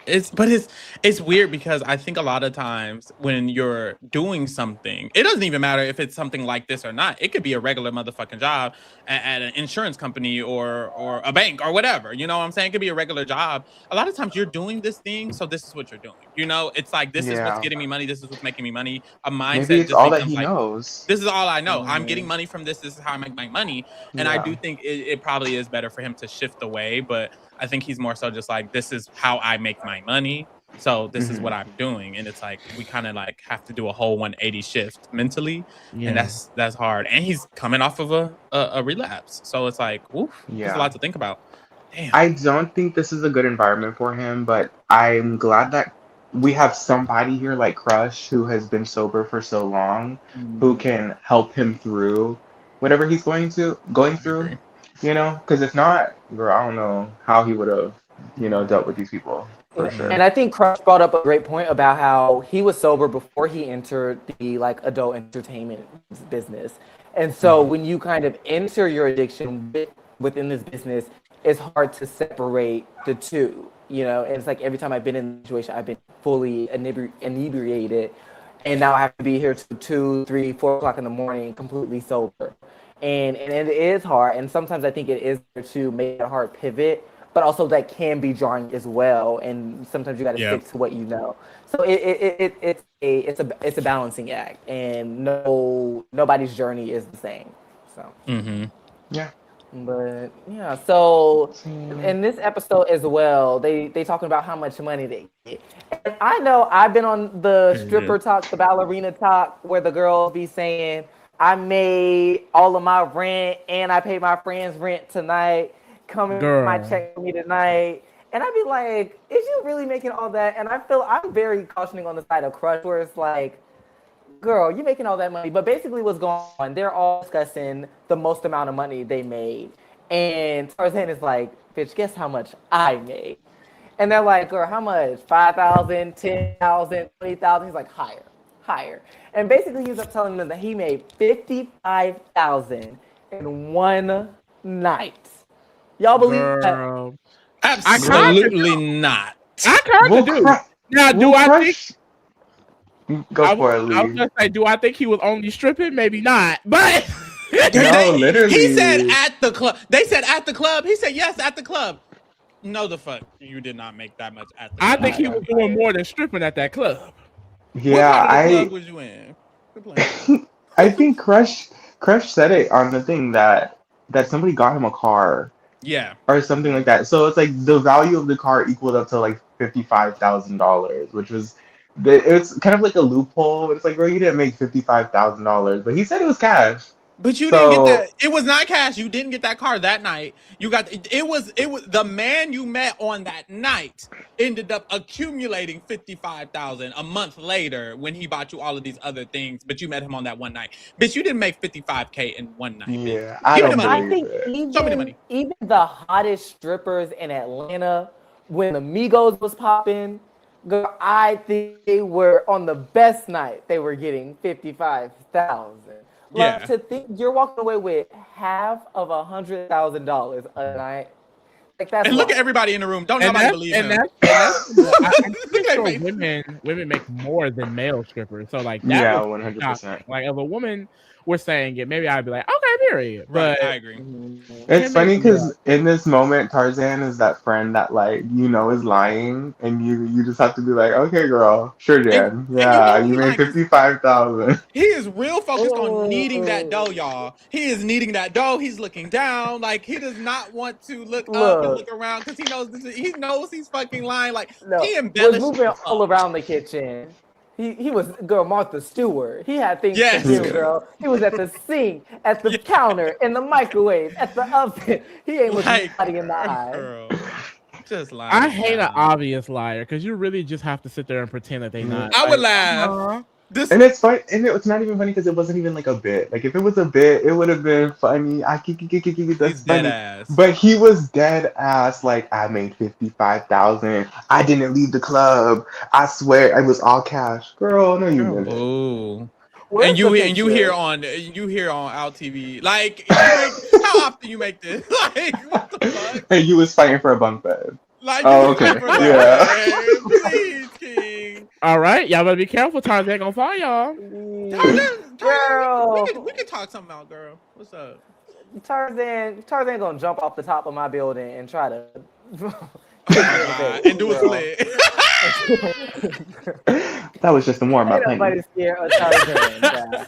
It's weird because I think a lot of times when you're doing something, it doesn't even matter if it's something like this or not. It could be a regular motherfucking job at an insurance company or a bank or whatever. You know what I'm saying? It could be a regular job. A lot of times you're doing this thing, so this is what you're doing. It's like this is what's getting me money. This is what's making me money. A mindset. Maybe it's just all that becomes he like, knows. this is all I know. I'm getting money from this. This is how I make my money. And I do think it probably is better for him to shift away, but I think he's more so just like, this is how I make my money. So this is what I'm doing. And it's like, we kind of like have to do a whole 180 shift mentally. And that's hard. And he's coming off of a relapse. So it's like, oof, there's a lot to think about. Damn. I don't think this is a good environment for him, but I'm glad that we have somebody here like Crush who has been sober for so long, who can help him through whatever he's going through. Because if not, girl, I don't know how he would have, dealt with these people for sure. And I think Crush brought up a great point about how he was sober before he entered the adult entertainment business. And so when you kind of enter your addiction within this business, it's hard to separate the two, and it's like every time I've been in the situation, I've been fully inebriated, and now I have to be here till 2, 3, 4 o'clock in the morning, completely sober. And it is hard, and sometimes I think it is to make a hard pivot, but also that can be jarring as well. And sometimes you got to stick to what you know. So it's a balancing act, and nobody's journey is the same. So Yeah. But yeah, so in this episode as well, they talking about how much money they get. And I know I've been on the stripper talk, the ballerina talk, where the girls be saying, I made all of my rent and I paid my friend's rent tonight. Come in my check for me tonight. And I'd be like, is you really making all that? And I feel I'm very cautioning on the side of Crush, where it's like, girl, you're making all that money. But basically what's going on, they're all discussing the most amount of money they made. And Tarzan is like, bitch, guess how much I made? And they're like, girl, how much? 5,000, 10,000, 20,000? He's like, higher. And basically he's up telling them that he made 55,000 in one night. Y'all believe that? Absolutely not. I kind of do. Now, do I think... Go for it, Lee. I was gonna say, do I think he was only stripping? Maybe not, but no, literally. He said at the club. They said at the club. He said yes at the club. No, the fuck, you did not make that much at the club. I think he was doing more than stripping at that club. Yeah, what part of the club was you in? I think Crush said it on the thing that somebody got him a car. Yeah. Or something like that. So it's like the value of the car equaled up to like $55,000, which was. It's kind of like a loophole. It's like, bro, you didn't make $55,000, but he said it was cash. But you didn't get that. It was not cash. You didn't get that car that night. You got it was the man you met on that night ended up accumulating 55,000 a month later when he bought you all of these other things. But you met him on that one night. Bitch, you didn't make 55K in one night. Yeah, I think even the hottest strippers in Atlanta, when Amigos was popping. Girl, I think they were on the best night. They were getting 55,000. Yeah. Like, to think you're walking away with half of $100,000 a night. Like that's And look at wild. everybody in the room. Don't And nobody that's, believe and him. that's I'm pretty at sure me. women make more than male strippers. So like that Yeah, was 100%. shocking. Like if a woman were saying it, maybe I'd be like, okay, period. Right, But I agree. It's Him funny and- because in this moment, Tarzan is that friend that like is lying, and you just have to be like, okay, girl, sure, Dan, and yeah, he you made lying 'cause 55,000. he is real focused on needing that dough, y'all. He is needing that dough. He's looking down, like he does not want to look up and Look. look around because he knows he's fucking lying. Like No, he was embellished moving it all up. around the kitchen. He was girl Martha Stewart. He had things Yes. to do, girl. He was at the sink, at the counter, in the microwave, at the oven. He ain't looking Like, nobody in the eye. girl, just lying. I hate an down. obvious liar because you really just have to sit there and pretend that they not. I would like, laugh. uh-huh. This And it's fun, and it's not even funny because it wasn't even like a bit. Like if it was a bit, it would have been funny. That's he's dead funny. ass. But he was dead ass. Like I made 55,000. I didn't leave the club. I swear it was all cash. Girl, no, you didn't. Ooh. Where's And you the and you picture? hear on Out TV like how often you make this? Like what the fuck? And you was fighting for a bunk bed. Like Oh, you okay. for that, Yeah. please, King. All right, y'all better be careful. Tarzan gonna find y'all. Girl. We can talk something out, girl. What's up? Tarzan gonna jump off the top of my building and try to And do a split. That was just a warm up. Ain't nobody scared of Tarzan. guys.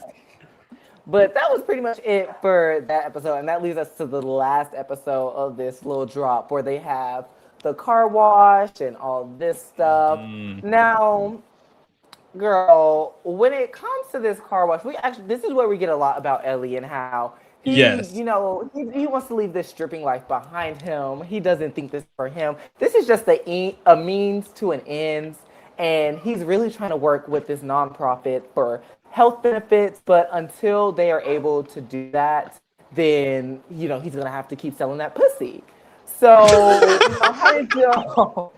But that was pretty much it for that episode, and that leads us to the last episode of this little drop where they have the car wash and all this stuff. Now, girl, when it comes to this car wash, this is where we get a lot about Ellie and how he, Yes. he wants to leave this stripping life behind him. He doesn't think this is for him. This is just a means to an end, and he's really trying to work with this nonprofit for health benefits. But until they are able to do that, then he's gonna have to keep selling that pussy. So, how did y'all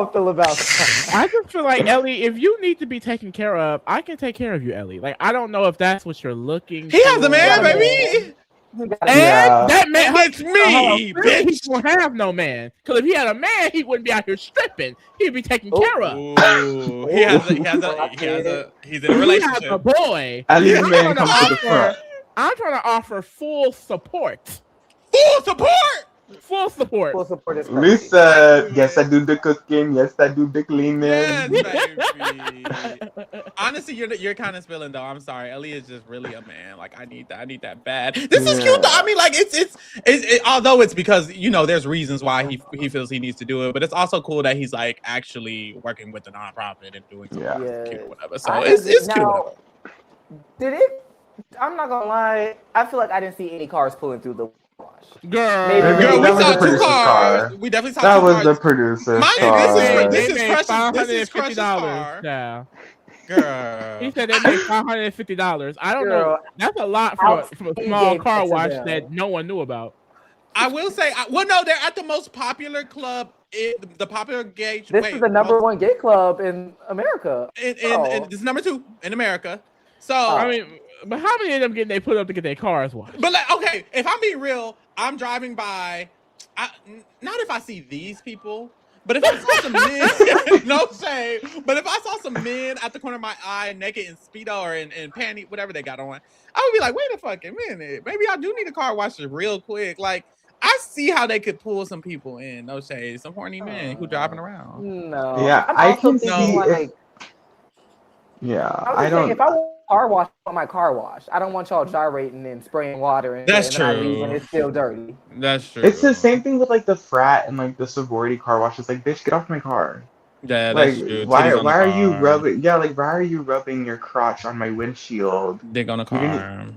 feel about that? I just feel like Ellie, if you need to be taken care of, I can take care of you, Ellie. Like I don't know if that's what you're looking. He has a for. man, Yeah. baby. And Yeah. that man, It's me, he bitch. don't have no man. Because if he had a man, he wouldn't be out here stripping. He'd be taken care of. Ooh, he's in a He has a relationship. boy. At least I'm man trying to comes to the front. I'm trying to offer full support. Full support. Full support. Full support is crazy. Lisa, yes, I do the cooking. Yes, I do the cleaning. Yes, baby. Honestly, you're kind of spilling though. I'm sorry. Ellie is just really a man. Like I need that bad. This is cute though. I mean, like it's although it's because there's reasons why he feels he needs to do it, but it's also cool that he's like actually working with the nonprofit and doing something cute or whatever. So it's cute. Now, did it? I'm not gonna lie. I feel like I didn't see any cars pulling through the wash. Girl. Maybe Girl, we that was saw the two producer's cars. car. We definitely saw That two was cars. the producer's Mind you, car. this is They made Crush's car. $550. Yeah. Girl. He said they made $550. I don't know. Girl, That's a lot from a he small gave car it to wash them. that no one knew about. I will say, no, they're at the most popular club, the popular gay. This is the number one gay club in America. And this is number 2 in America. So I mean, but how many of them they put up to get their cars washed? but like, okay, if I'm being real, I'm driving by. Not if I see these people, but if I saw some men, no shame. But if I saw some men at the corner of my eye, naked in speedo or in panty, whatever they got on, I would be like, wait a fucking minute, maybe I do need a car washer real quick. Like I see how they could pull some people in. No shade, some horny men who driving around. No. Yeah, I'm I also can thinking, see if- like, Yeah, I I was saying, don't. if I want a car wash, I want my car wash. I don't want y'all gyrating and spraying water and That's and then I leave true. and it's still dirty. That's true. It's the same thing with like the frat and like the sorority car wash. It's like, bitch, get off my car. Yeah, Like, that's true. why Titties on the are you car. rubbing? Yeah, like why are you rubbing your crotch on my windshield? Dick on the You're car.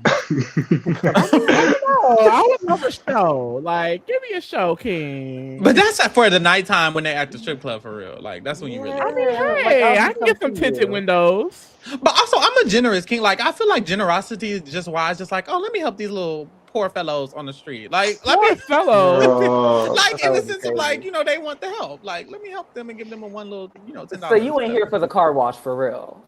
No, I would love a show. Like, give me a show, King. But that's for the nighttime when they're at the strip club for real. Like that's when you really. I mean, Like, hey, I'll I can get some come to tinted you. windows. But also, I'm a generous king. Like I feel like generosity is just wise. Just like, oh, let me help these little poor fellows on the street. Like let Poor me. fellow. Girl. Like in the That was sense of like, crazy. they want the help. Like let me help them and give them a one little, $10. So you ain't here for the car wash for real.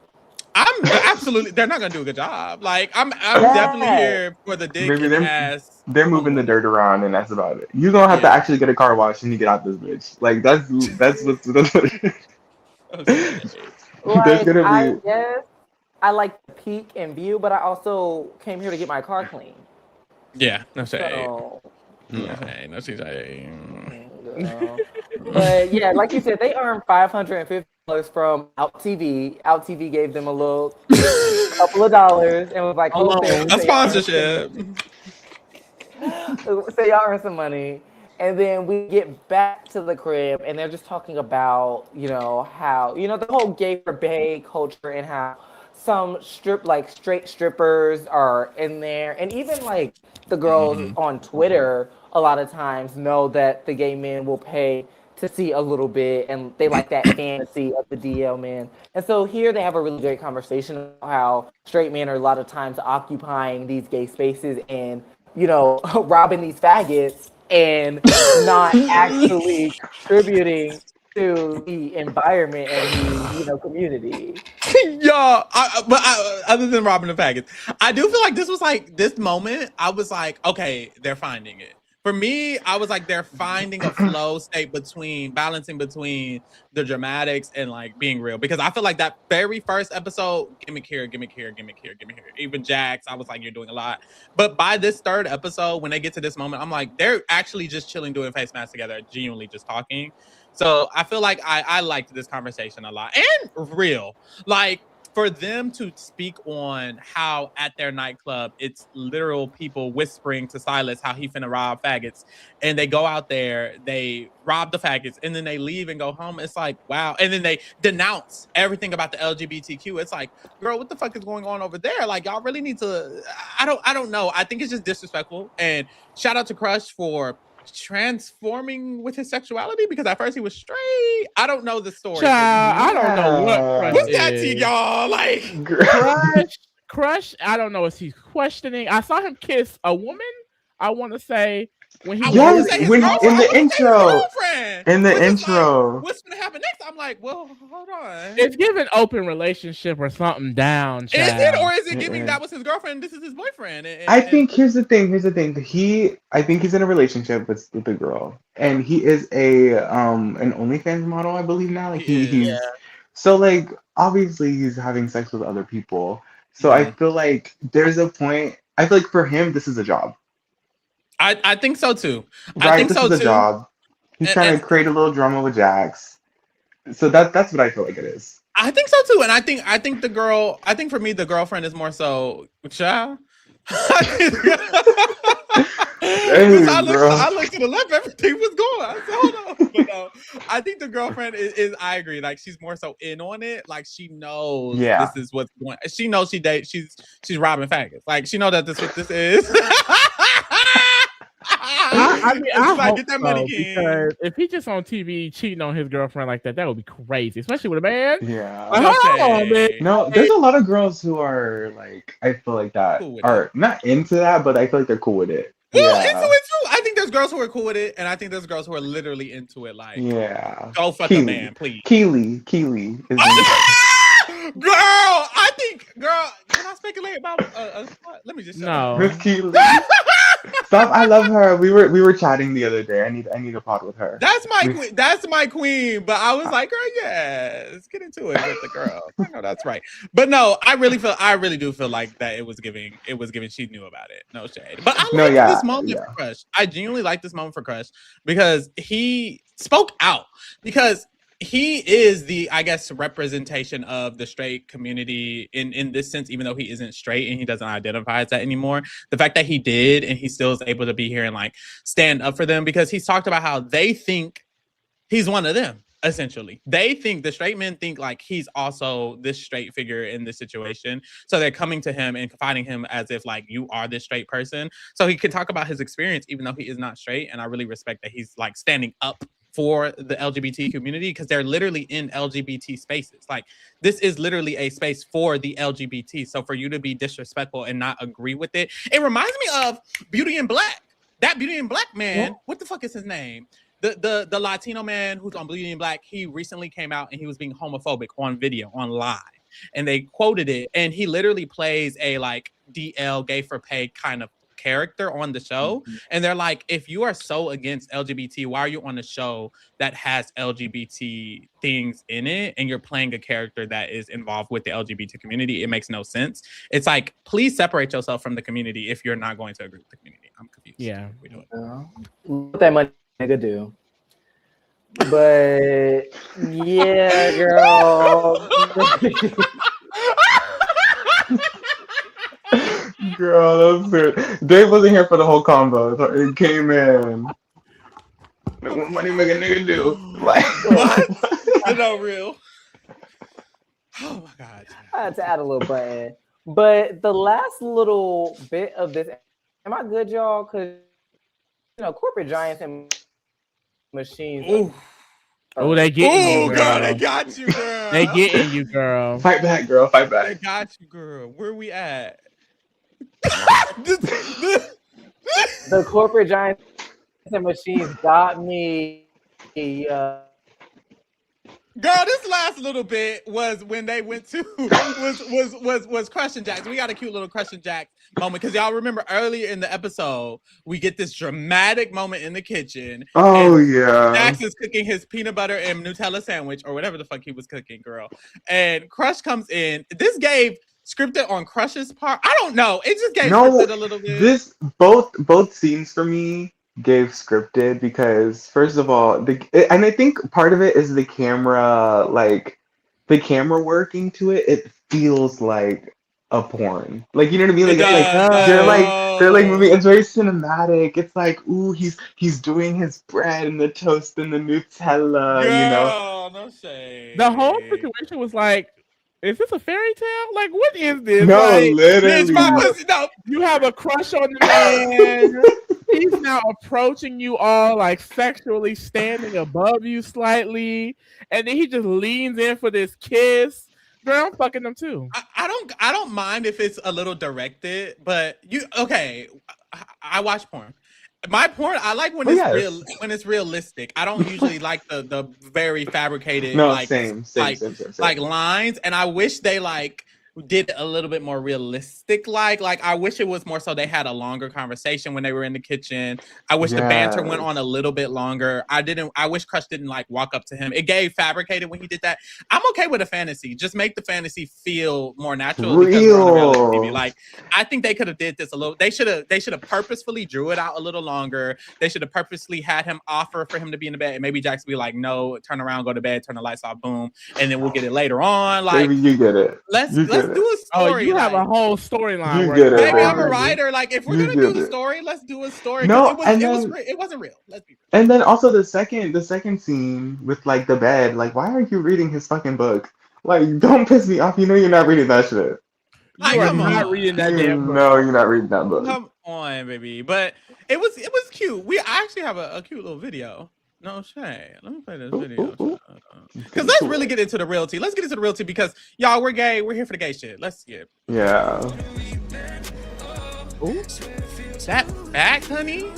I'm absolutely. They're not gonna do a good job. Like I'm Yeah. definitely here for the dick Maybe and they're- ass. They're moving the dirt around, and that's about it. You're gonna have to Yeah. actually get a car wash and you get out this bitch. Like that's what it is. Okay. There's Like, gonna I be guess I like the peak and view, but I also came here to get my car clean. Yeah. No shade. So, No shade. No shade. girl. But yeah, like you said, they earned $550 from Out TV. Out TV gave them a little couple of dollars and was like, Alone. "Okay, A sponsorship. so y'all earn some money." And then we get back to the crib, and they're just talking about, how, the whole gay for bae culture and how some straight strippers are in there. And even like the girls on Twitter, a lot of times know that the gay men will pay to see a little bit, and they like that fantasy of the DL man. And so here they have a really great conversation about how straight men are a lot of times occupying these gay spaces and, robbing these faggots and not actually contributing to the environment and the community. Yo, other than robbing the package, I do feel like this was like this moment. I was like, okay, they're finding it. For me, I was like, they're finding a flow state balancing between the dramatics and like being real. Because I feel like that very first episode, gimmick here. Even Jax, I was like, you're doing a lot. But by this third episode, when they get to this moment, I'm like, they're actually just chilling, doing face masks together, genuinely just talking. So I feel like I liked this conversation a lot and real. Like for them to speak on how at their nightclub, it's literal people whispering to Silas how he finna rob faggots. And they go out there, they rob the faggots, and then they leave and go home. It's like, wow. And then they denounce everything about the LGBTQ. It's like, girl, what the fuck is going on over there? Like, y'all really need to, I don't know. I think it's just disrespectful. And shout out to Crush for transforming with his sexuality, because at first he was straight. I don't know the story. Child, I don't know what Crush What's that is. to y'all? Like, Crush, I don't know if he's questioning. I saw him kiss a woman, I want to say, when he Yes, say his when girlfriend. in the I wanna say his intro. girlfriend. In the But it's like, intro. what's gonna happen next? I'm like, well, hold on. It's giving open relationship or something down, Is child. it, or is it giving Mm-mm. that was his girlfriend? This is his boyfriend. I think here's the thing. I think he's in a relationship with the girl, and he is an OnlyFans model, I believe now. Like he's so like obviously he's having sex with other people. So I feel like there's a point. I feel like for him this is a job. I think so too. Right, I think this so is a too. job. He's trying to create a little drama with Jax. So that's what I feel like it is. I think so too, and I think the girl. I think for me, the girlfriend is more so child. I looked to the left, everything was going. I said, hold on. But no, I think the girlfriend is. I agree. Like she's more so in on it. Like she knows this is what's going. She knows she's robbing faggots. Like she knows that this is what this is. I mean, I like, hope get that so, money, King. because if he just on TV cheating on his girlfriend like that would be crazy, especially with a man. Yeah. Okay. No, there's a lot of girls who are like, I feel like that Cool with are not into that, but I feel like they're cool with it. Well, into it too. I think there's girls who are cool with it, and I think there's girls who are literally into it. Like, go fuck a man, please. Keely is Girl, I think, can I speculate about let me just No. Miss Keely. Stop! I love her. We were chatting the other day. I need a pod with her. That's my queen. That's my queen. But I was like, girl, yes, get into it with the girl. I know that's right. But no, I really do feel like that it was giving. She knew about it. No shade. But I like this moment for Crush. I genuinely like this moment for Crush because he spoke out. Because he is the, I guess, representation of the straight community in this sense, even though he isn't straight and he doesn't identify as that anymore. The fact that he did and he still is able to be here and like stand up for them, because he's talked about how they think he's one of them. Essentially, they think, the straight men think like he's also this straight figure in this situation. So they're coming to him and confiding him as if like, you are this straight person. So he can talk about his experience, even though he is not straight. And I really respect that he's like standing up for the LGBT community, because they're literally in LGBT spaces. Like, this is literally a space for the LGBT. So for you to be disrespectful and not agree with it, it reminds me of Beauty in Black. That Beauty in Black man, what the fuck is his name? The Latino man who's on Beauty in Black, he recently came out and he was being homophobic on video, on live. and they quoted it, and he literally plays a like DL gay for pay kind of character on the show. And they're like, if you are so against LGBT, why are you on a show that has LGBT things in it and you're playing a character that is involved with the LGBT community? It makes no sense. It's like, please separate yourself from the community if you're not going to agree with the community. I'm confused. Yeah. We do it. What that money nigga do? But yeah, girl. Girl, that's it. Dave wasn't here for the whole combo. So it came in. Like, what money make a nigga do? Like, What? I know, real. Oh my God. I had to add a little button. But the last little bit of this, am I good, y'all? Because, corporate giants and machines. Ooh. Oh, they getting you, girl. God, they got you, girl. They getting you, girl. Fight back, girl. Fight They back. got you, girl. Where we at? The corporate giants and machines got me. Girl, this last little bit was when they went to was Crush and Jax. We got a cute little Crush and Jax moment because y'all remember earlier in the episode we get this dramatic moment in the kitchen. Oh, and yeah. Jax is cooking his peanut butter and Nutella sandwich or whatever the fuck he was cooking, girl. And Crush comes in. This gave scripted on Crush's part. I don't know. It just gave scripted a little bit. This both scenes for me gave scripted because first of all, and I think part of it is the camera, like the camera working to it. It feels like a porn, like you know what I mean. Like, they're like moving. It's very cinematic. It's like, ooh, he's doing his bread and the toast and the Nutella. Girl, no shade. The whole situation was like, is this a fairy tale? Like, what is this? No, like, literally. Bitch, my pussy, no. You have a crush on the man. He's now approaching you all like sexually, standing above you slightly, and then he just leans in for this kiss. Girl, I'm fucking them too. I don't mind if it's a little directed, but I watch porn. My porn, I like when it's real, when it's realistic. I don't usually like the very fabricated same, like lines, and I wish they like did a little bit more realistic. Like I wish it was more so they had a longer conversation when they were in the kitchen. I wish the banter went on a little bit longer. I wish Crush didn't like walk up to him. It gave fabricated when he did that. I'm okay with a fantasy. Just make the fantasy feel more natural. Real. Like I think they could have did this a little. They should have purposefully drew it out a little longer. They should have purposely had him offer for him to be in the bed, and maybe Jax be like, no, turn around, go to bed, turn the lights off, boom, and then we'll get it later on. Like, maybe you get it. Let's do a story. Oh, you have a whole storyline. You get it, Maybe baby. I'm a writer. Like, if we're gonna do the story, let's do a story. No, it wasn't real. Let's be real. And then also the second scene with like the bed. Like, why are you reading his fucking book? Like, don't piss me off. You know you're not reading that shit. You are not reading that damn book. No, you're not reading that book. Come on, baby. But it was cute. We actually have a cute little video. No shade. Let me play this video. Because let's really get into the realty. Let's get into the realty because y'all, we're gay. We're here for the gay shit. Let's skip. Yeah. Ooh. That back, honey.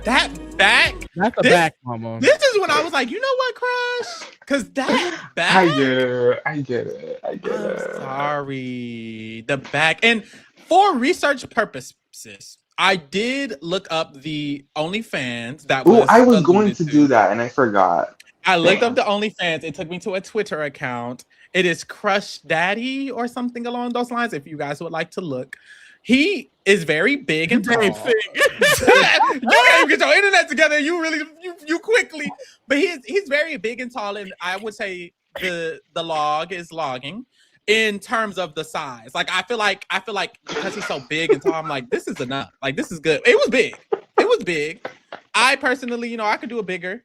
That back. That's the back, mama. This is when I was like, you know what, Crush? Because that back. I get it. I'm sorry. The back. And for research purposes, I did look up the OnlyFans that was. I was going to do that and I forgot. I looked up the OnlyFans. It took me to a Twitter account. It is Crush Daddy or something along those lines. If you guys would like to look, he is very big and tall. You can't even get your internet together. You quickly. But he's very big and tall, and I would say the log is logging. In terms of the size, like I feel like because he's so big and tall, I'm like, this is enough. Like this is good. It was big. I personally, I could do bigger,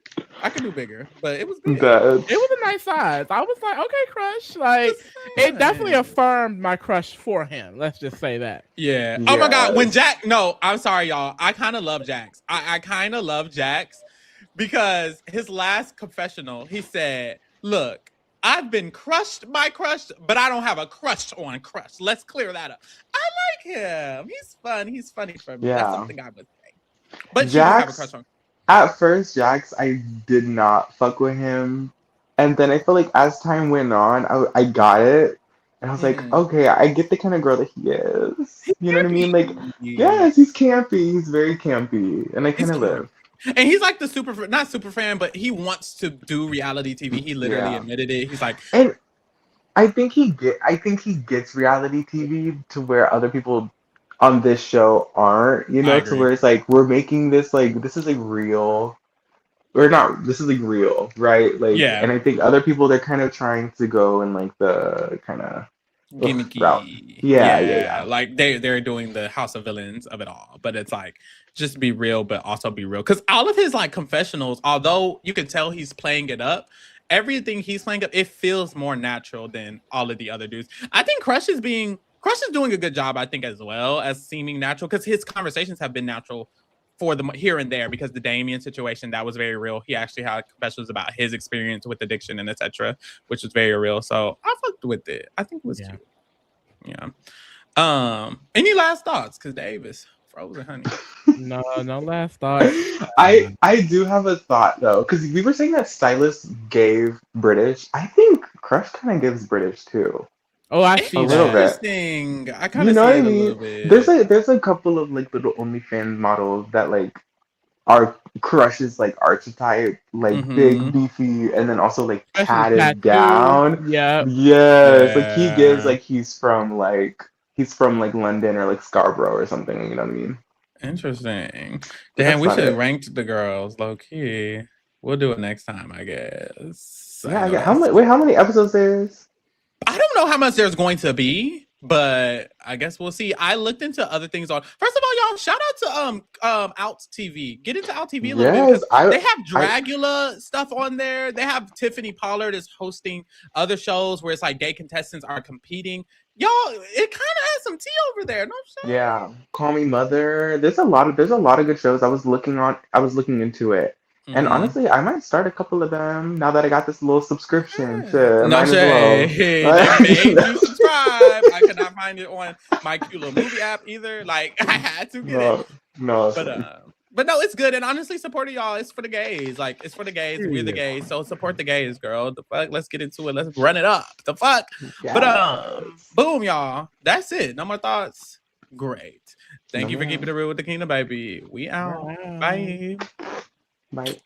but it was big. It was a nice size. I was like, okay, Crush. Like it definitely affirmed my crush for him. Let's just say that. Yeah. Oh my God. When no, I'm sorry, y'all. I kind of love Jax. I kind of love Jax because his last confessional, he said, "Look, I've been crushed by Crush, but I don't have a crush on Crush. Let's clear that up." I like him. He's fun. He's funny for me. Yeah. That's something I would say. But Jax, you don't have a crush on. At first, Jax, I did not fuck with him. And then I feel like as time went on, I got it. And I was like, Mhm. okay, I get the kind of girl that he is. You know what I mean? Like, Yeah. yes, he's campy. He's very campy. And I He's kind of live. And he's like the not super fan, but he wants to do reality TV. He literally Yeah. admitted it. He's like, And I think I think he gets reality TV to where other people on this show aren't, you I know, to agree. where it's like we're making this like this is like real. We're not this is like real, right? Like Yeah. and I think other people they're kind of trying to go in like the kind of Gimmicky. route. Yeah. Like they're doing the House of Villains of it all, but it's like just be real, but also be real. Because all of his like confessionals, although you can tell he's playing it up, everything he's playing up, it feels more natural than all of the other dudes. I think Crush is doing a good job, I think, as well as seeming natural because his conversations have been natural for the here and there because the Damien situation that was very real. He actually had confessions about his experience with addiction and etc., which was very real. So I fucked with it. I think it was cute. Yeah. Any last thoughts? Because Davis frozen, honey. No last thought. I do have a thought though, because we were saying that Stylist gave British. I think Crush kind of gives British too. Oh, I see A little that. bit. Interesting. I kind You of know see what I it a mean? little bit. There's a couple of like little OnlyFans models that like are Crush's like archetype, like big, Mhm. beefy, and then also like Especially tatted tattooed. down. Yeah. Yes, like he gives Yeah. like he's from like London or like Scarborough or something. You know what I mean? Interesting. But Damn, that's we not should have it. ranked the girls low key. We'll do it next time, I guess. I Yeah, know how that's many? Wait, how many episodes there's? I don't know how much there's going to be, but I guess we'll see. I looked into other things on. First of all, y'all, shout out to Out TV. Get into Out TV a little bit Yes, because they have Dragula stuff on there. They have Tiffany Pollard is hosting other shows where it's like gay contestants are competing. Y'all, it kind of has some tea over there. No shit. Yeah, Call Me Mother. There's a lot of good shows. I was looking into it. And Mhm. honestly, I might start a couple of them now that I got this little subscription. Yeah. Shit, I No might as well. shade. They made you subscribe. I could not find it on my cute little movie app either. Like I had to get it. No. But no, it's good. And honestly, supporting y'all. It's for the gays. Like it's for the gays. We're the gays. So support the gays, girl. The fuck. Let's get into it. Let's run it up. The fuck. Yes. But boom, y'all. That's it. No more thoughts. Great. Thank you for keeping it real with the kingdom, baby. We out. Bye. Bye.